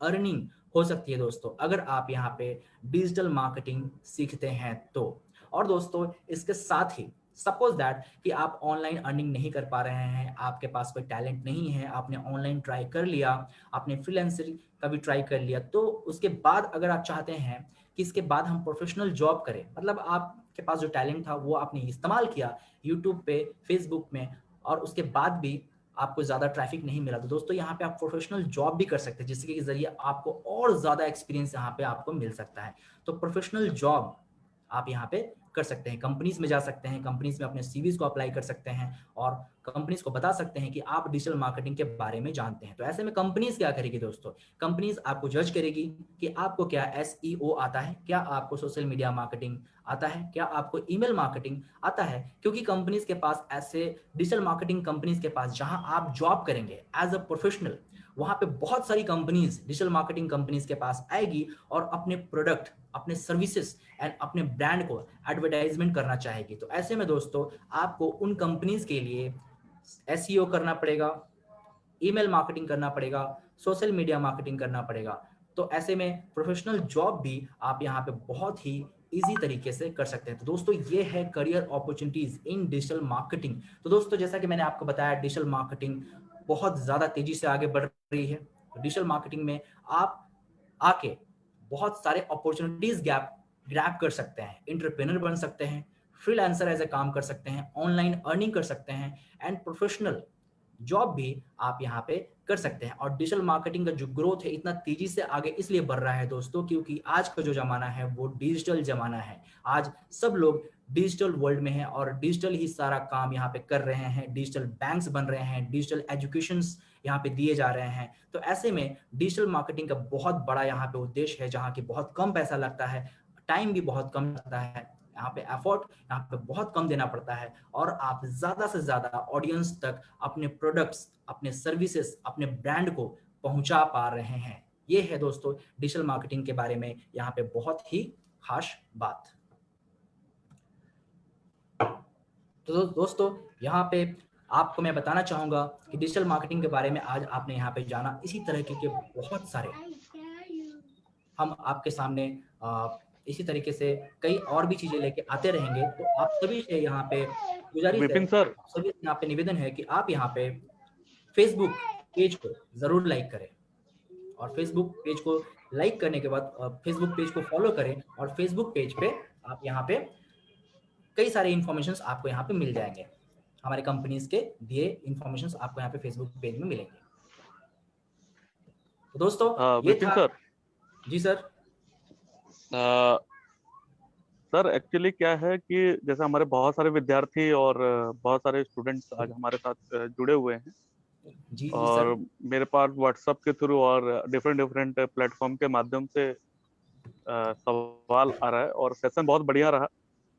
अर्निंग हो सकती है दोस्तों, अगर आप यहाँ पे डिजिटल मार्केटिंग सीखते हैं तो। और दोस्तों इसके साथ ही सपोज दैट कि आप ऑनलाइन अर्निंग नहीं कर पा रहे हैं, आपके पास कोई टैलेंट नहीं है, आपने ऑनलाइन ट्राई कर लिया, आपने फ्रीलांसर का भी ट्राई कर लिया, तो उसके बाद अगर आप चाहते हैं कि इसके बाद हम प्रोफेशनल जॉब करें, मतलब आपके पास जो टैलेंट था वो आपने इस्तेमाल किया यूट्यूब पे, फेसबुक में, और उसके बाद भी आपको ज़्यादा ट्रैफिक नहीं मिला, तो दोस्तों यहाँ पे आप प्रोफेशनल जॉब भी कर सकते हैं, जिसके ज़रिए आपको और ज़्यादा एक्सपीरियंस यहाँ पे आपको मिल सकता है। तो प्रोफेशनल जॉब आप यहाँ पे कर सकते हैं, कंपनीज में जा सकते हैं, कंपनीज में अपने सीवीज को अप्लाई कर सकते हैं और कंपनीज को बता सकते हैं कि आप डिजिटल मार्केटिंग के बारे में जानते हैं। तो ऐसे में कंपनीज क्या करेगी दोस्तों, कंपनीज आपको जज करेगी कि आपको क्या एसईओ आता है, क्या आपको सोशल मीडिया मार्केटिंग आता है, क्या आपको ईमेल मार्केटिंग आता है, क्योंकि कंपनीज के पास ऐसे डिजिटल मार्केटिंग कंपनीज के पास जहां आप जॉब करेंगे एज अ प्रोफेशनल, वहां पे बहुत सारी कंपनीज डिजिटल मार्केटिंग कंपनीज के पास आएगी और अपने प्रोडक्ट, अपने सर्विसेज एंड अपने ब्रांड को एडवर्टाइजमेंट करना चाहेगी। तो ऐसे में दोस्तों आपको उन कंपनीज के लिए एसईओ करना पड़ेगा, ईमेल मार्केटिंग करना पड़ेगा, सोशल मीडिया मार्केटिंग करना पड़ेगा। तो ऐसे में प्रोफेशनल जॉब भी आप यहाँ पे बहुत ही इजी तरीके से कर सकते हैं। तो दोस्तों ये है career opportunities in digital marketing. तो दोस्तों जैसा कि मैंने आपको बताया, डिजिटल मार्केटिंग बहुत ज़्यादा तेजी से आगे बढ़ रही है। तो डिजिटल मार्केटिंग में आप आके बहुत सारे अपॉर्चुनिटीज गैप ग्रैब कर सकते हैं, एंटरप्रेन्योर बन सकते हैं, फ्रीलांसर एज ए काम कर सकते हैं, ऑनलाइन अर्निंग कर सकते हैं एंड प्रोफेशनल जॉब भी आप यहाँ पे कर सकते हैं। और डिजिटल मार्केटिंग का जो ग्रोथ है इतना तेजी से आगे इसलिए बढ़ रहा है दोस्तों, क्योंकि आज का जो जमाना है वो डिजिटल जमाना है। आज सब लोग डिजिटल वर्ल्ड में है और डिजिटल ही सारा काम यहाँ पे कर रहे हैं, डिजिटल बैंक्स बन रहे हैं, डिजिटल एजुकेशन यहाँ पे दिए जा रहे हैं। तो ऐसे में डिजिटल मार्केटिंग का बहुत बड़ा यहाँ पे उद्देश्य है, जहाँ की बहुत कम पैसा लगता है, टाइम भी बहुत कम लगता है, यहाँ पे एफर्ट यहाँ पे बहुत कम देना पड़ता है और आप ज्यादा से ज्यादा ऑडियंस तक अपने प्रोडक्ट्स, अपने सर्विसेज, अपने ब्रांड को पहुंचा पा रहे हैं। ये है दोस्तों डिजिटल मार्केटिंग के बारे में यहाँ पे बहुत ही खास बात। तो दोस्तों यहाँ पे आपको मैं बताना चाहूंगा कि डिजिटल मार्केटिंग के बारे में आज आपने यहाँ पे जाना, इसी तरह के बहुत सारे हम आपके सामने इसी तरीके से कई और भी चीजें लेके आते रहेंगे। तो आप सभी से यहाँ पे गुजारिश है, विपिन सर, आप सभी से यहाँ पे निवेदन है कि आप यहाँ पे फेसबुक पेज को जरूर लाइक करें और फेसबुक पेज को लाइक करने के बाद फेसबुक पेज को फॉलो करें और फेसबुक पेज पे आप यहाँ पे कई सारे इन्फॉर्मेशन आपको यहाँ पे मिल जाएंगे, हमारे कंपनीज के दिए इन्फॉर्मेशन आपको यहाँ पे फेसबुक पेज में मिलेंगे। तो दोस्तों ये विपिन था। सर, जी सर। सर एक्चुअली क्या है कि जैसे हमारे बहुत सारे विद्यार्थी और बहुत सारे स्टूडेंट्स आज हमारे साथ जुड़े हुए हैं जी जी और सर। मेरे पास व्हाट्सएप के थ्रू और डिफरेंट डिफरेंट प्लेटफॉर्म के माध्यम से सवाल आ रहा है और सेशन बहुत बढ़िया रहा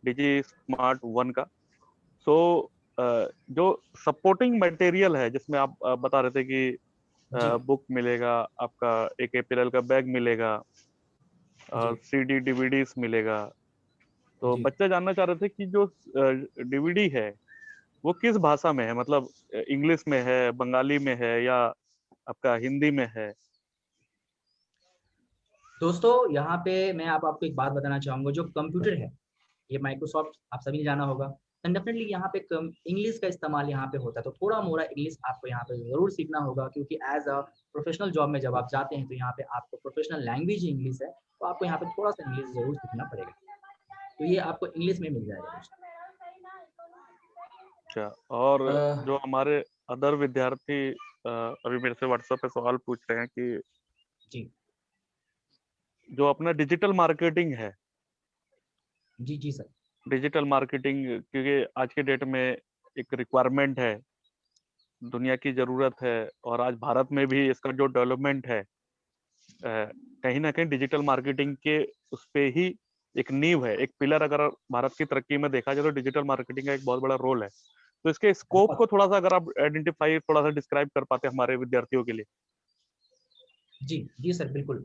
डिजी स्मार्ट वन का। सो जो सपोर्टिंग मटेरियल है जिसमें आप बता रहे थे कि जी बुक मिलेगा, आपका एक एपीएल का बैग मिलेगा, जी सीडी डीवीडीज मिलेगा। तो जी बच्चे जानना चाह रहे थे कि जो डीवीडी है वो किस भाषा में है, मतलब इंग्लिश में है, बंगाली में है या आपका हिंदी में है? दोस्तों यहाँ पे मैं आपको एक बात बताना चाहूंगा, जो कंप्यूटर है ये माइक्रोसॉफ्ट आप सभी ने जाना होगा, एंड डेफिनेटली यहाँ पे इंग्लिश का इस्तेमाल यहाँ पे होता है। तो थोड़ा मोड़ा इंग्लिश आपको यहाँ पे जरूर सीखना होगा, क्योंकि एज अ प्रोफेशनल जॉब में जब आप जाते हैं तो यहाँ पे आपको प्रोफेशनल लैंग्वेज इंग्लिश है, तो आपको यहाँ पे थोड़ा सा इंग्लिश जरूर सीखना पड़ेगा। तो ये आपको इंग्लिश में मिल जाएगा दोस्तों। अच्छा, और अह, जो हमारे अदर विद्यार्थी अभी मेरे से व्हाट्सएप पे सवाल पूछ रहे हैं कि जी जो अपना डिजिटल मार्केटिंग है, जी जी सर। डिजिटल मार्केटिंग क्योंकि आज के डेट में एक रिक्वायरमेंट है, दुनिया की जरूरत है, और आज भारत में भी इसका जो डेवलपमेंट है कहीं ना कहीं डिजिटल मार्केटिंग के उस पे ही एक नींव है, एक पिलर। अगर भारत की तरक्की में देखा जाए तो डिजिटल मार्केटिंग का एक बहुत बड़ा रोल है। तो इसके स्कोप को थोड़ा सा अगर आप आइडेंटिफाई, थोड़ा सा डिस्क्राइब कर पाते हमारे विद्यार्थियों के लिए। जी जी सर, बिल्कुल।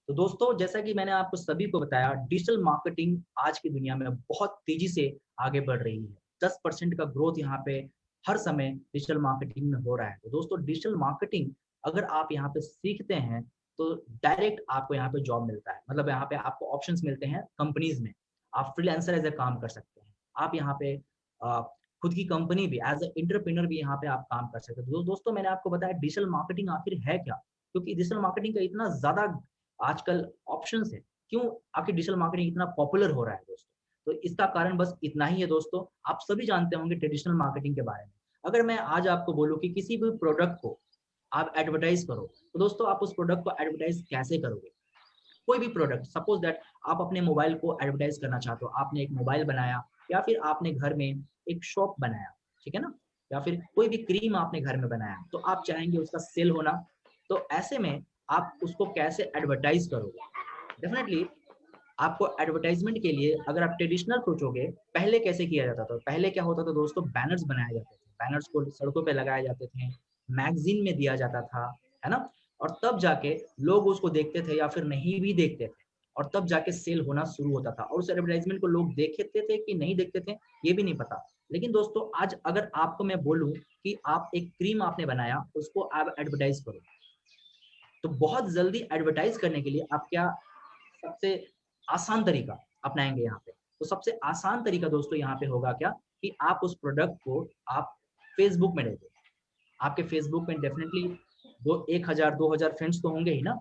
तो दोस्तों, जैसा कि मैंने आपको सभी को बताया, डिजिटल मार्केटिंग आज की दुनिया में बहुत तेजी से आगे बढ़ रही है। 10% का ग्रोथ यहाँ पे हर समय डिजिटल मार्केटिंग में हो रहा है। तो दोस्तों, डिजिटल मार्केटिंग अगर आप यहाँ पे सीखते हैं तो डायरेक्ट आपको यहाँ पे जॉब मिलता है। मतलब यहाँ पे आपको ऑप्शंस मिलते हैं कंपनीज में। आप फ्रीलांसर एज ए काम कर सकते हैं। आप यहाँ पे खुद की कंपनी भी एज ए एंटरप्रेन्योर भी यहाँ पे आप काम कर सकते हैं। तो दोस्तों, मैंने आपको बताया डिजिटल मार्केटिंग आखिर है क्या, क्योंकि डिजिटल मार्केटिंग का इतना ज्यादा आजकल ऑप्शंस है। क्यों आखिर डिजिटल मार्केटिंग इतना पॉपुलर हो रहा है दोस्तों? तो इसका कारण बस इतना ही है दोस्तों। आप सभी जानते होंगे ट्रेडिशनल मार्केटिंग के बारे में। अगर मैं आज आपको बोलूं कि किसी भी प्रोडक्ट को आप एडवर्टाइज करो, तो दोस्तों आप उस प्रोडक्ट को एडवर्टाइज कैसे करोगे? कोई भी प्रोडक्ट, सपोज दैट आप अपने मोबाइल को एडवर्टाइज करना चाहते हो, आपने एक मोबाइल बनाया या फिर आपने घर में एक शॉप बनाया, ठीक है ना, या फिर कोई भी क्रीम आपने घर में बनाया, तो आप चाहेंगे उसका सेल होना। तो ऐसे में आप उसको कैसे एडवर्टाइज करोगे? डेफिनेटली आपको एडवर्टाइजमेंट के लिए अगर आप ट्रेडिशनल सोचोगे, पहले कैसे किया जाता था? पहले क्या होता था दोस्तों, बैनर्स बनाए जाते थे, बैनर्स को सड़कों पे लगाए जाते थे, मैगजीन में दिया जाता था, है ना, और तब जाके लोग उसको देखते थे या फिर नहीं भी देखते थे, और तब जाके सेल होना शुरू होता था। और उस एडवर्टाइजमेंट को लोग देखते थे कि नहीं देखते थे ये भी नहीं पता। लेकिन दोस्तों, आज अगर आपको मैं बोलूं कि आप एक क्रीम आपने बनाया, उसको आप एडवर्टाइज करो, तो बहुत जल्दी एडवर्टाइज करने के लिए आप क्या सबसे आसान तरीका अपनाएंगे यहाँ पे? तो सबसे आसान तरीका दोस्तों यहाँ पे होगा क्या, कि आप उस प्रोडक्ट को आप फेसबुक में डालिए। आपके फेसबुक में डेफिनेटली 1000 2000 फ्रेंड्स तो होंगे ही ना।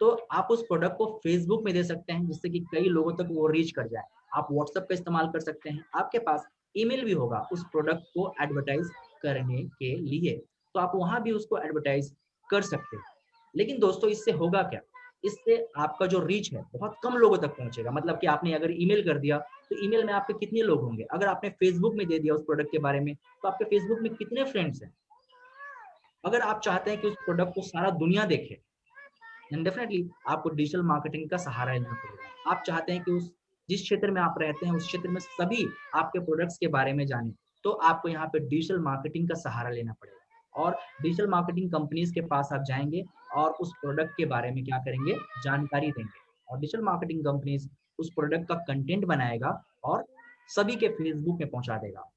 तो आप उस प्रोडक्ट को फेसबुक में दे सकते हैं, जिससे कि कई लोगों तक वो रीच कर जाए। आप व्हाट्सएप का इस्तेमाल कर सकते हैं, आपके पास ईमेल भी होगा उस प्रोडक्ट को एडवर्टाइज करने के लिए, तो आप वहां भी उसको एडवर्टाइज कर सकते हैं। लेकिन दोस्तों, इससे होगा क्या? इससे आपका जो रीच है बहुत कम लोगों तक पहुंचेगा। मतलब कि आपने अगर ईमेल कर दिया, तो ईमेल में आपके कितने लोग होंगे? अगर आपने फेसबुक में दे दिया उस प्रोडक्ट के बारे में, तो आपके फेसबुक में कितने फ्रेंड्स हैं? अगर आप चाहते हैं कि उस प्रोडक्ट को सारा दुनिया देखे, देन डेफिनेटली आपको डिजिटल मार्केटिंग का सहारा लेना पड़ेगा। आप चाहते हैं कि उस जिस क्षेत्र में आप रहते हैं उस क्षेत्र में सभी आपके प्रोडक्ट्स के बारे में जाने, तो आपको यहाँ पे डिजिटल मार्केटिंग का सहारा लेना पड़ेगा। और डिजिटल मार्केटिंग कंपनीज के पास आप जाएंगे और उस प्रोडक्ट के बारे में क्या करेंगे, जानकारी देंगे। और डिजिटल मार्केटिंग कंपनीज उस प्रोडक्ट का कंटेंट बनाएगा और सभी के फेसबुक में पहुंचा देगा।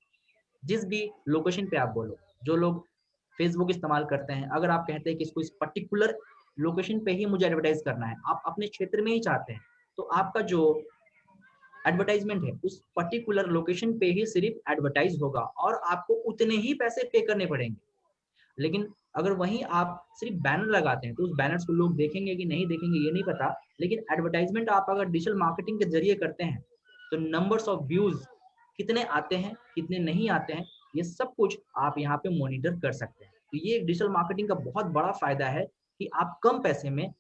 जिस भी लोकेशन पे आप बोलो, जो लोग फेसबुक इस्तेमाल करते हैं, अगर आप कहते हैं कि इसको इस पर्टिकुलर लोकेशन पे ही मुझे एडवर्टाइज करना है, आप अपने क्षेत्र में ही चाहते हैं, तो आपका जो एडवर्टाइजमेंट है उस पर्टिकुलर लोकेशन पे ही सिर्फ एडवर्टाइज होगा और आपको उतने ही पैसे पे करने पड़ेंगे। लेकिन अगर वहीं आप सिर्फ बैनर लगाते हैं, तो उस बैनर्स को लोग देखेंगे कि नहीं देखेंगे ये नहीं पता। लेकिन एडवर्टाइजमेंट आप अगर डिजिटल मार्केटिंग के जरिए करते हैं, तो नंबर्स ऑफ व्यूज कितने आते हैं, कितने नहीं आते हैं, ये सब कुछ आप यहाँ पे मॉनिटर कर सकते हैं। तो ये डिजिटल मार्केटिंग का बहुत बड़ा फायदा है कि आप कम पैसे में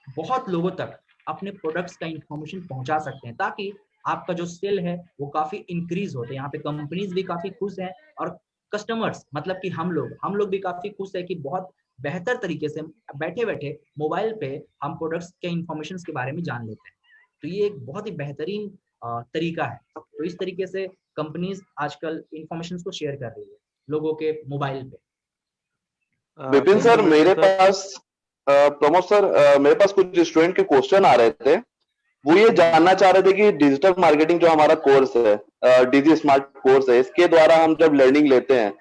बहुत लोगों तक अपने प्रोडक्ट्स का इंफॉर्मेशन पहुंचा सकते हैं, ताकि आपका जो सेल है वो काफी इंक्रीज हो। तो यहाँ पे कंपनीज भी काफी खुश हैं, और कस्टमर्स मतलब कि हम लोग भी काफी खुश है कि बहुत बेहतर तरीके से बैठे बैठे मोबाइल पे हम प्रोडक्ट्स के इंफॉर्मेशन के बारे में जान लेते हैं। तो ये एक बहुत ही बेहतरीन तरीका है। तो इस तरीके से कंपनीज आजकल इंफॉर्मेशन को शेयर कर रही है लोगों के मोबाइल पे। Vipin thank you sir, Vipin मेरे सर। पास प्रमोद सर, मेरे पास कुछ स्टूडेंट के क्वेश्चन आ रहे थे। वो ये जानना चाह रहे थे कि डिजिटल मार्केटिंग जो हमारा कोर्स है, डीजी स्मार्ट कोर्स है, इसके द्वारा हम जब लर्निंग लेते हैं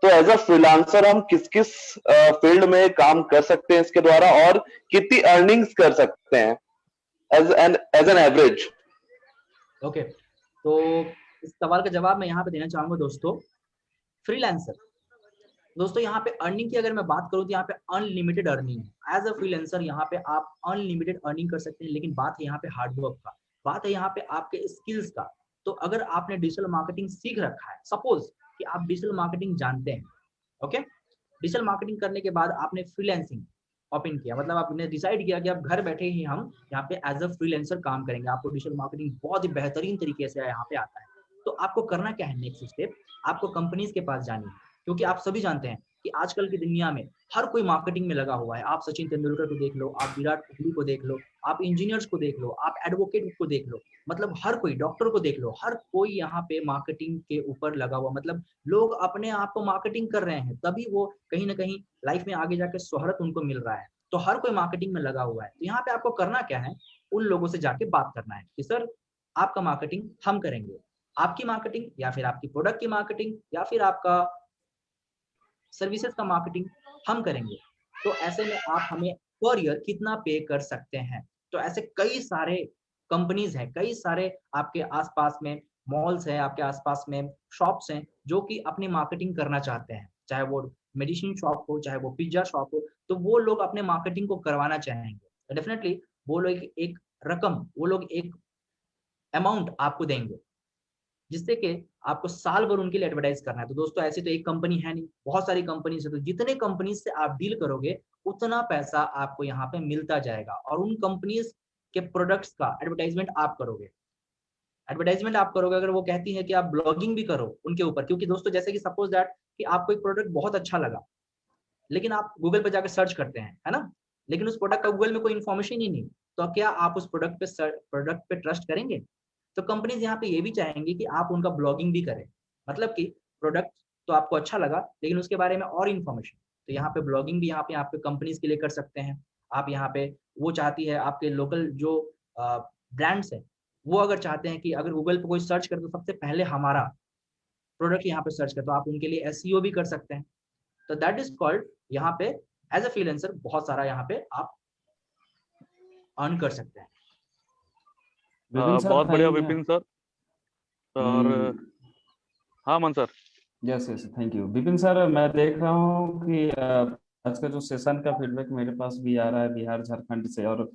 तो एज अ फ्रीलांसर हम किस किस फील्ड में काम कर सकते हैं इसके द्वारा, और कितनी अर्निंग्स कर सकते हैं एज एन एवरेज? ओके, तो इस सवाल का जवाब मैं यहाँ पे देना चाहूंगा दोस्तों। फ्रीलांसर दोस्तों, यहाँ पे अर्निंग की अगर मैं बात करूँ तो यहाँ पे अनलिमिटेड अर्निंग है। एज अ फ्रीलांसर यहाँ पे आप अनलिमिटेड अर्निंग कर सकते हैं। लेकिन बात है यहाँ पे हार्डवर्क का, बात है यहाँ पे आपके स्किल्स का। तो अगर आपने डिजिटल मार्केटिंग सीख रखा है, सपोज कि आप डिजिटल मार्केटिंग जानते हैं, ओके, डिजिटल मार्केटिंग करने के बाद आपने फ्रीलांसिंग ओपन किया, मतलब आपने डिसाइड किया कि आप घर बैठे ही हम यहाँ पे एज अ फ्रीलांसर काम करेंगे। आपको डिजिटल मार्केटिंग बहुत ही बेहतरीन तरीके से यहाँ पे आता है। तो आपको करना क्या है नेक्स्ट स्टेप, आपको कंपनीज के पास जानी है, क्योंकि आप सभी जानते हैं कि आजकल की दुनिया में हर कोई मार्केटिंग में लगा हुआ है। आप सचिन तेंदुलकर को देख लो, आप विराट कोहली को देख लो, आप इंजीनियर्स को देख लो, आप एडवोकेट को देख लो, मतलब हर कोई, डॉक्टर को देख लो, हर कोई यहाँ पे मार्केटिंग के ऊपर लगा हुआ, मतलब लोग अपने आप को मार्केटिंग कर रहे हैं, तभी वो कहीं ना कहीं लाइफ में आगे जाकर शोहरत उनको मिल रहा है। तो हर कोई मार्केटिंग में लगा हुआ है। तो यहाँ पे आपको करना क्या है, उन लोगों से जाके बात करना है कि सर आपका मार्केटिंग हम करेंगे, आपकी मार्केटिंग या फिर आपकी प्रोडक्ट की मार्केटिंग या फिर आपका सर्विसेज का मार्केटिंग हम करेंगे। तो ऐसे में आप हमें पर ईयर कितना पे कर सकते हैं। तो ऐसे कई सारे कंपनीज हैं, कई सारे आपके आसपास में मॉल्स हैं, आपके आसपास में शॉप्स हैं जो कि अपनी मार्केटिंग करना चाहते हैं, चाहे वो मेडिसिन शॉप हो, चाहे वो पिज्जा शॉप हो, तो वो लोग अपने मार्केटिंग को करवाना चाहेंगे। डेफिनेटली वो लोग एक रकम, वो लोग एक अमाउंट आपको देंगे जिससे कि आपको साल भर उनके लिए एडवर्टाइज करना है। तो दोस्तों ऐसी तो एक कंपनी है नहीं, बहुत सारी कंपनीज है, तो जितने कंपनीज से आप डील करोगे उतना पैसा आपको यहाँ पे मिलता जाएगा और उन कंपनीज के प्रोडक्ट्स का एडवर्टाइजमेंट आप करोगे। एडवर्टाइजमेंट आप करोगे अगर वो कहती है कि आप ब्लॉगिंग भी करो उनके ऊपर, क्योंकि दोस्तों जैसे कि सपोज दैट कि आपको एक प्रोडक्ट बहुत अच्छा लगा, लेकिन आप गूगल पे जाकर सर्च करते हैं, है ना, लेकिन उस प्रोडक्ट का गूगल में कोई इन्फॉर्मेशन ही नहीं, तो क्या आप उस प्रोडक्ट पे ट्रस्ट करेंगे? तो कंपनीज यहाँ पे ये भी चाहेंगी कि आप उनका ब्लॉगिंग भी करें, मतलब कि प्रोडक्ट तो आपको अच्छा लगा लेकिन उसके बारे में और इन्फॉर्मेशन, तो यहाँ पे ब्लॉगिंग भी यहाँ पे आपके कंपनीज के लिए कर सकते हैं। आप यहाँ पे, वो चाहती है आपके लोकल जो ब्रांड्स है, वो अगर चाहते हैं कि अगर गूगल पे कोई सर्च करे तो सबसे पहले हमारा प्रोडक्ट यहाँ पे सर्च करे, तो आप उनके लिए एसईओ भी कर सकते हैं। तो दैट इज कॉल्ड यहाँ पे एज अ फ्रीलांसर बहुत सारा यहाँ पे आप अर्न कर सकते हैं। विपिन सर बहुत बढ़िया विपिन सर। और हाँ मन sir. Yes yes thank you Vipin sir. मैं देख रहा हूँ कि आज का जो सेशन का फीडबैक मेरे पास भी आ रहा है बिहार झारखंड से, और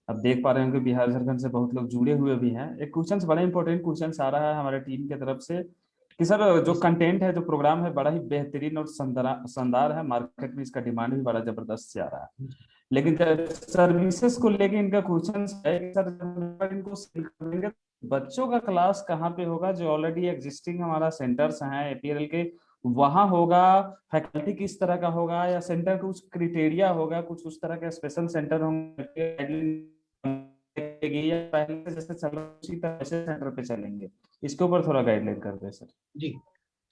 अब देख पा रहे हैं कि बिहार झारखंड से बहुत लोग जुड़े हुए भी हैं। एक क्वेश्चन, बड़ा इंपॉर्टेंट क्वेश्चन आ रहा है हमारे टीम की तरफ से कि सर जो कंटेंट है, जो प्रोग्राम है, बड़ा ही बेहतरीन और शानदार है, मार्केट में इसका डिमांड भी बड़ा जबरदस्त से आ रहा है, लेकिन सर्विसेज को लेके इनका क्वेश्चन है कि सर जब इनको सेल करेंगे बच्चों का क्लास कहाँ पे होगा? जो ऑलरेडी एग्जिस्टिंग हमारा सेंटर्स हैं एपीएल के, वहां होगा? फैकल्टी किस तरह का होगा, या सेंटर कुछ क्राइटेरिया होगा, कुछ उस तरह के स्पेशल सेंटर होंगे, या पहले जैसे चल रहा उसी तरह से सेंटर पे चलेंगे? इसके ऊपर थोड़ा गाइडलाइन कर दे सर। जी,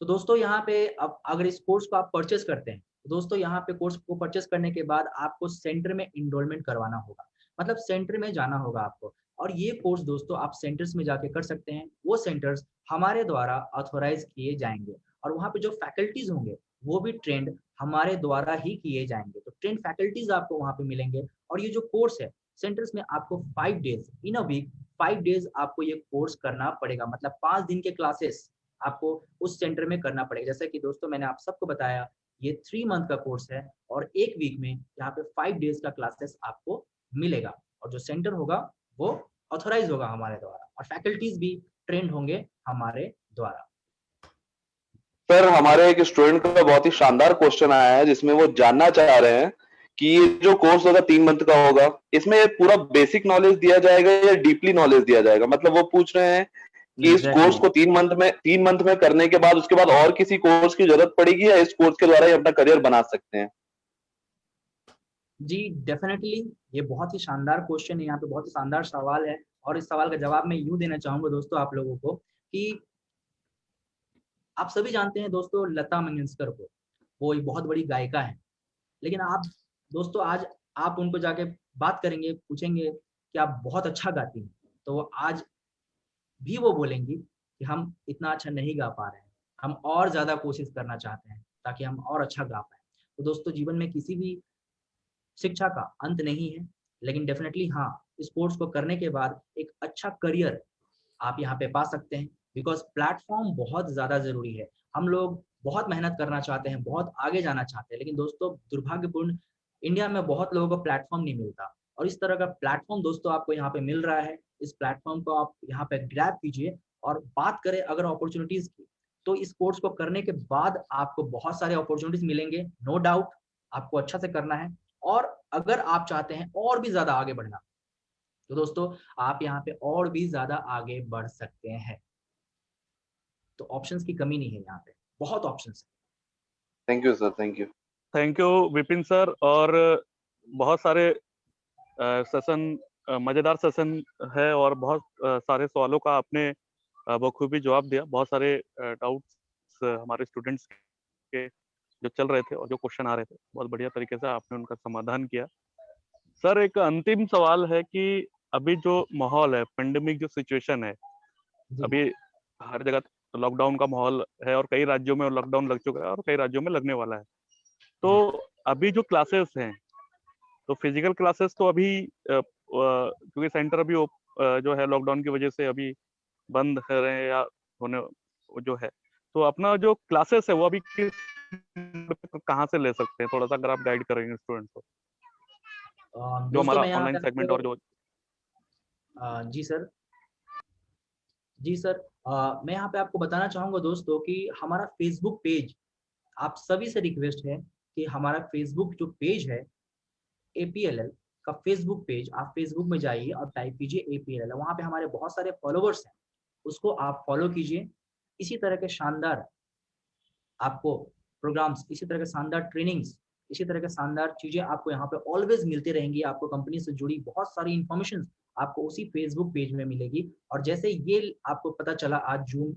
तो दोस्तों यहाँ पे अब अगर इस कोर्स को आप परचेस करते हैं, तो दोस्तों यहाँ पे कोर्स को परचेस करने के बाद आपको सेंटर में इनरोलमेंट करवाना होगा, मतलब सेंटर में जाना होगा आपको। और ये कोर्स दोस्तों आप सेंटर्स में जाके कर सकते हैं, वो सेंटर्स हमारे द्वारा ऑथोराइज किए जाएंगे और वहाँ पे जो फैकल्टीज होंगे वो भी ट्रेंड हमारे द्वारा ही किए जाएंगे। तो ट्रेंड फैकल्टीज आपको वहाँ पे मिलेंगे। और ये जो कोर्स है सेंटर्स में आपको 5 days in a week, 5 days आपको ये कोर्स करना पड़ेगा, मतलब 5 दिन के क्लासेस आपको उस सेंटर में करना पड़ेगा। जैसे कि दोस्तों मैंने आप सबको बताया ये 3 मंथ का कोर्स है और एक वीक में यहाँ पे 5 डेज का क्लासेस आपको मिलेगा और जो सेंटर होगा वो ऑथोराइज होगा हमारे द्वारा और फैकल्टीज भी ट्रेंड होंगे हमारे द्वारा। सर हमारे एक स्टूडेंट का बहुत ही शानदार क्वेश्चन आया है जिसमें वो जानना चाह रहे हैं कि ये जो कोर्स होगा 3 मंथ का होगा, इसमें पूरा बेसिक नॉलेज दिया जाएगा या डीपली नॉलेज दिया जाएगा? मतलब वो पूछ रहे हैं कि इस कोर्स को 3 मंथ में करने के बाद उसके बाद और किसी कोर्स की जरूरत पड़ेगी या इस कोर्स के द्वारा ही अपना करियर बना सकते हैं? जी डेफिनेटली, ये बहुत ही शानदार क्वेश्चन है, यहाँ पे बहुत ही शानदार सवाल है और इस सवाल का जवाब मैं यूं देना चाहूंगा दोस्तों आप लोगों को कि आप सभी जानते हैं दोस्तों लता मंगेशकर को, वो एक बहुत बड़ी गायिका है, लेकिन आप दोस्तों आज आप उनको जाके बात करेंगे, पूछेंगे कि आप बहुत अच्छा गाती हैं, तो वो आज भी वो बोलेंगी कि हम इतना अच्छा नहीं गा पा रहे हैं, हम और ज्यादा कोशिश करना चाहते हैं ताकि हम और अच्छा गा पाए। तो दोस्तों जीवन में किसी भी शिक्षा का अंत नहीं है, लेकिन डेफिनेटली हाँ, इस कोर्स को करने के बाद एक अच्छा करियर आप यहाँ पे पा सकते हैं, बिकॉज प्लेटफॉर्म बहुत ज्यादा जरूरी है। हम लोग बहुत मेहनत करना चाहते हैं, बहुत आगे जाना चाहते हैं, लेकिन दोस्तों दुर्भाग्यपूर्ण इंडिया में बहुत लोगों को प्लेटफॉर्म नहीं मिलता और इस तरह का प्लेटफॉर्म दोस्तों आपको यहाँ पे मिल रहा है। इस प्लेटफॉर्म को आप यहाँ पे ग्रैब कीजिए और बात करें अगर अपॉर्चुनिटीज की, तो इस कोर्स को करने के बाद आपको बहुत सारे अपॉर्चुनिटीज मिलेंगे, नो डाउट। आपको अच्छा से करना है और अगर आप चाहते हैं और भी ज्यादा आगे बढ़ना, तो दोस्तों आप यहाँ पे और भी ज्यादा आगे बढ़ सकते हैं। तो ऑप्शंस की कमी नहीं है यहाँ पे, बहुत ऑप्शंस है। Thank you sir, thank you. Thank you Vipin sir. और बहुत सारे सेशन, मजेदार सेशन है और बहुत सारे सवालों का आपने बखूबी जवाब दिया। बहुत सारे डाउट्स हमारे स्टूडेंट्स के जो चल रहे थे और जो क्वेश्चन आ रहे थे, बहुत बढ़िया तरीके से आपने उनका समाधान किया। सर एक अंतिम सवाल है कि अभी जो माहौल है, पेंडेमिक जो सिचुएशन है, जी। अभी हर जगह लॉकडाउन का माहौल है और कई राज्यों में लॉकडाउन लग चुका है और कई राज्यों में लगने वाला है। तो अभी जो क्लासेस हैं, तो फिजिकल क्लासेस तो अभी क्योंकि सेंटर अभी जो है लॉकडाउन की वजह से अभी बंद है रहे हैं या होने जो है, तो अपना जो क्लासेस है वो अभी किस कहाँ से ले सकते हैं? थोड़ा सा अगर आप गाइड करेंगे स्टूडेंट को, जो दोस्तों हमारा मैं यहाँ ऑनलाइन पे सेगमेंट आपको और जो जी सर, जी सर, मैं यहाँ पे आपको बताना चाहूंगा दोस्तों कि हमारा फेसबुक पेज, आप सभी से रिक्वेस्ट है कि हमारा फेसबुक जो पेज है APLL का फेसबुक पेज, आप फेसबुक में जाइए और टाइप कीजिए APLL, वहाँ पे हमारे बहुत सारे फॉलोवर्स हैं, उसको आप फॉलो कीजिए। इसी तरह के शानदार आपको प्रोग्राम्स, इसी तरह के शानदार ट्रेनिंग्स, इसी तरह के शानदार चीजें आपको यहाँ पे ऑलवेज मिलती रहेंगी। आपको कंपनी से जुड़ी बहुत सारी इंफॉर्मेशन आपको उसी फेसबुक पेज में मिलेगी। और जैसे ये आपको पता चला आज जूम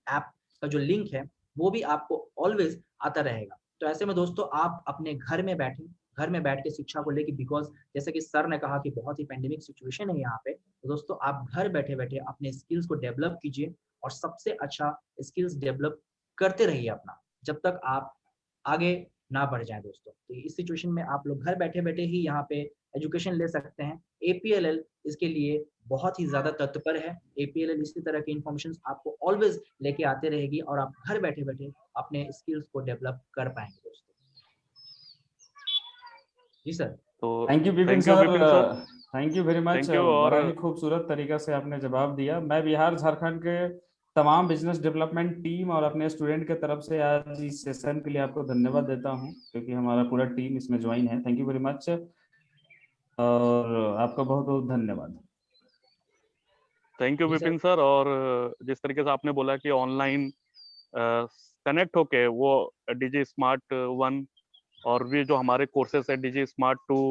ऐप का जो लिंक है वो भी आपको ऑलवेज आता रहेगा। तो ऐसे में दोस्तों आप अपने घर में बैठे, घर में बैठ के शिक्षा को लेके, बिकॉज जैसे कि सर ने कहा कि बहुत ही पेंडेमिक सिचुएशन है यहाँ पे, तो दोस्तों आप घर बैठे बैठे अपने स्किल्स को डेवलप कीजिए और सबसे अच्छा स्किल्स डेवलप करते रहिए अपना, जब तक आप आगे ना बढ़ जाए दोस्तों। तो इस सिचुएशन में आप लोग घर बैठे बैठे ही यहाँ पे एजुकेशन ले सकते हैं। APLL इसके लिए बहुत ही ज्यादा तत्पर है। APLL इसी तरह की इंफॉर्मेशन आपको ऑलवेज लेके आते रहेगी और आप घर बैठे बैठे अपने स्किल्स को डेवलप कर पाएंगे दोस्तों। जी सर। तो thank you Vipin thank you sir, Vipin sir, thank you very much. Thank you. और बड़ा ही खूबसूरत तरीका से आपने जवाब दिया। मैं बिहार झारखंड के तमाम बिजनेस डेवलपमेंट टीम और अपने स्टूडेंट के तरफ से आज इस सेशन के लिए आपको धन्यवाद देता हूं, क्योंकि हमारा पूरा टीम इसमें ज्वाइन है। थैंक यू वेरी मच और आपका बहुत बहुत धन्यवाद। Thank you ji sir. Vipin sir. और जिस तरीके से आपने बोला कि ऑनलाइन कनेक्ट होके वो डीजी स्मार्ट 1 और भी जो हमारे कोर्सेस है डीजी स्मार्ट 2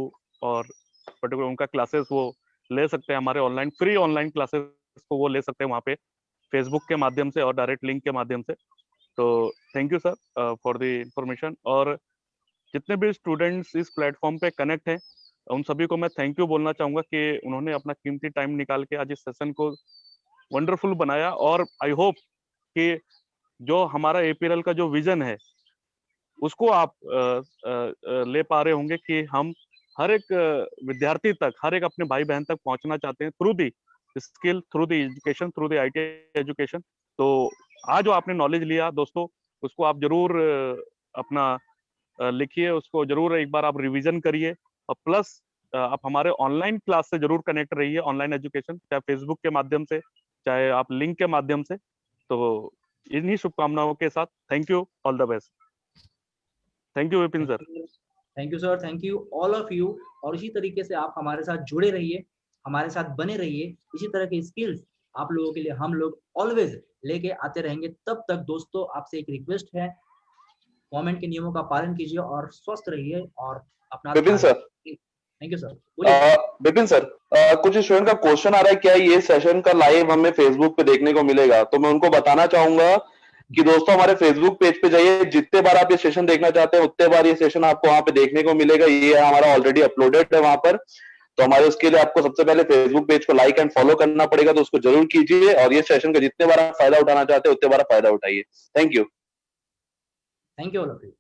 और पर्टिकुलर उनका क्लासेस वो ले सकते हैं, हमारे ऑनलाइन फ्री ऑनलाइन क्लासेस को वो ले सकते हैं वहाँ पे फेसबुक के माध्यम से और डायरेक्ट लिंक के माध्यम से। तो thank you sir for the information. और जितने भी स्टूडेंट्स इस प्लेटफॉर्म पे कनेक्ट हैं उन सभी को मैं थैंक यू बोलना चाहूंगा कि उन्होंने अपना कीमती टाइम निकाल के आज इस सेशन को वंडरफुल बनाया। और आई होप कि जो हमारा APLL का जो विजन है उसको आप ले पा रहे होंगे कि हम हर एक विद्यार्थी तक, हर एक अपने भाई बहन तक पहुंचना चाहते हैं through the skill, through the education, through the IT education. तो आज जो आपने नॉलेज लिया दोस्तों, उसको आप जरूर अपना लिखिए, उसको जरूर एक बार आप रिवीजन करिए और प्लस आप हमारे ऑनलाइन क्लास से जरूर कनेक्ट रहिए, ऑनलाइन एजुकेशन, चाहे फेसबुक के माध्यम से, चाहे आप लिंक के माध्यम से। तो इन्हीं शुभकामनाओं के साथ thank you, all the best. Thank you Vipin sir. Thank you sir, thank you all of you. और इसी तरीके से आप हमारे साथ जुड़े रहिए, हमारे साथ बने रहिए। इसी तरह के स्किल्स आप लोगों के लिए हम लोग ऑलवेज लेके आते रहेंगे। तब तक दोस्तों आपसे एक रिक्वेस्ट है, गवर्नमेंट के नियमों का पालन कीजिए और स्वस्थ रहिए और अपना विपिन ध्यान सर, रखिए। थैंक यू सर, बोलिए। विपिन सर, कुछ स्टूडेंट का क्वेश्चन आ रहा है, क्या ये सेशन का लाइव हमें फेसबुक पे देखने को मिलेगा? तो मैं उनको बताना चाहूंगा कि दोस्तों हमारे फेसबुक पेज पे जाइए, जितने बार आप ये सेशन देखना चाहते हैं उतने बार ये सेशन आपको वहां पे देखने को मिलेगा। ये हमारा ऑलरेडी अपलोडेड है वहां पर। तो हमारे उसके लिए आपको सबसे पहले फेसबुक पेज को लाइक एंड फॉलो करना पड़ेगा, तो उसको जरूर कीजिए और ये सेशन का जितने बार आप फायदा उठाना चाहते हैं उतने बार फायदा उठाइए। Thank you. Thank you all of you.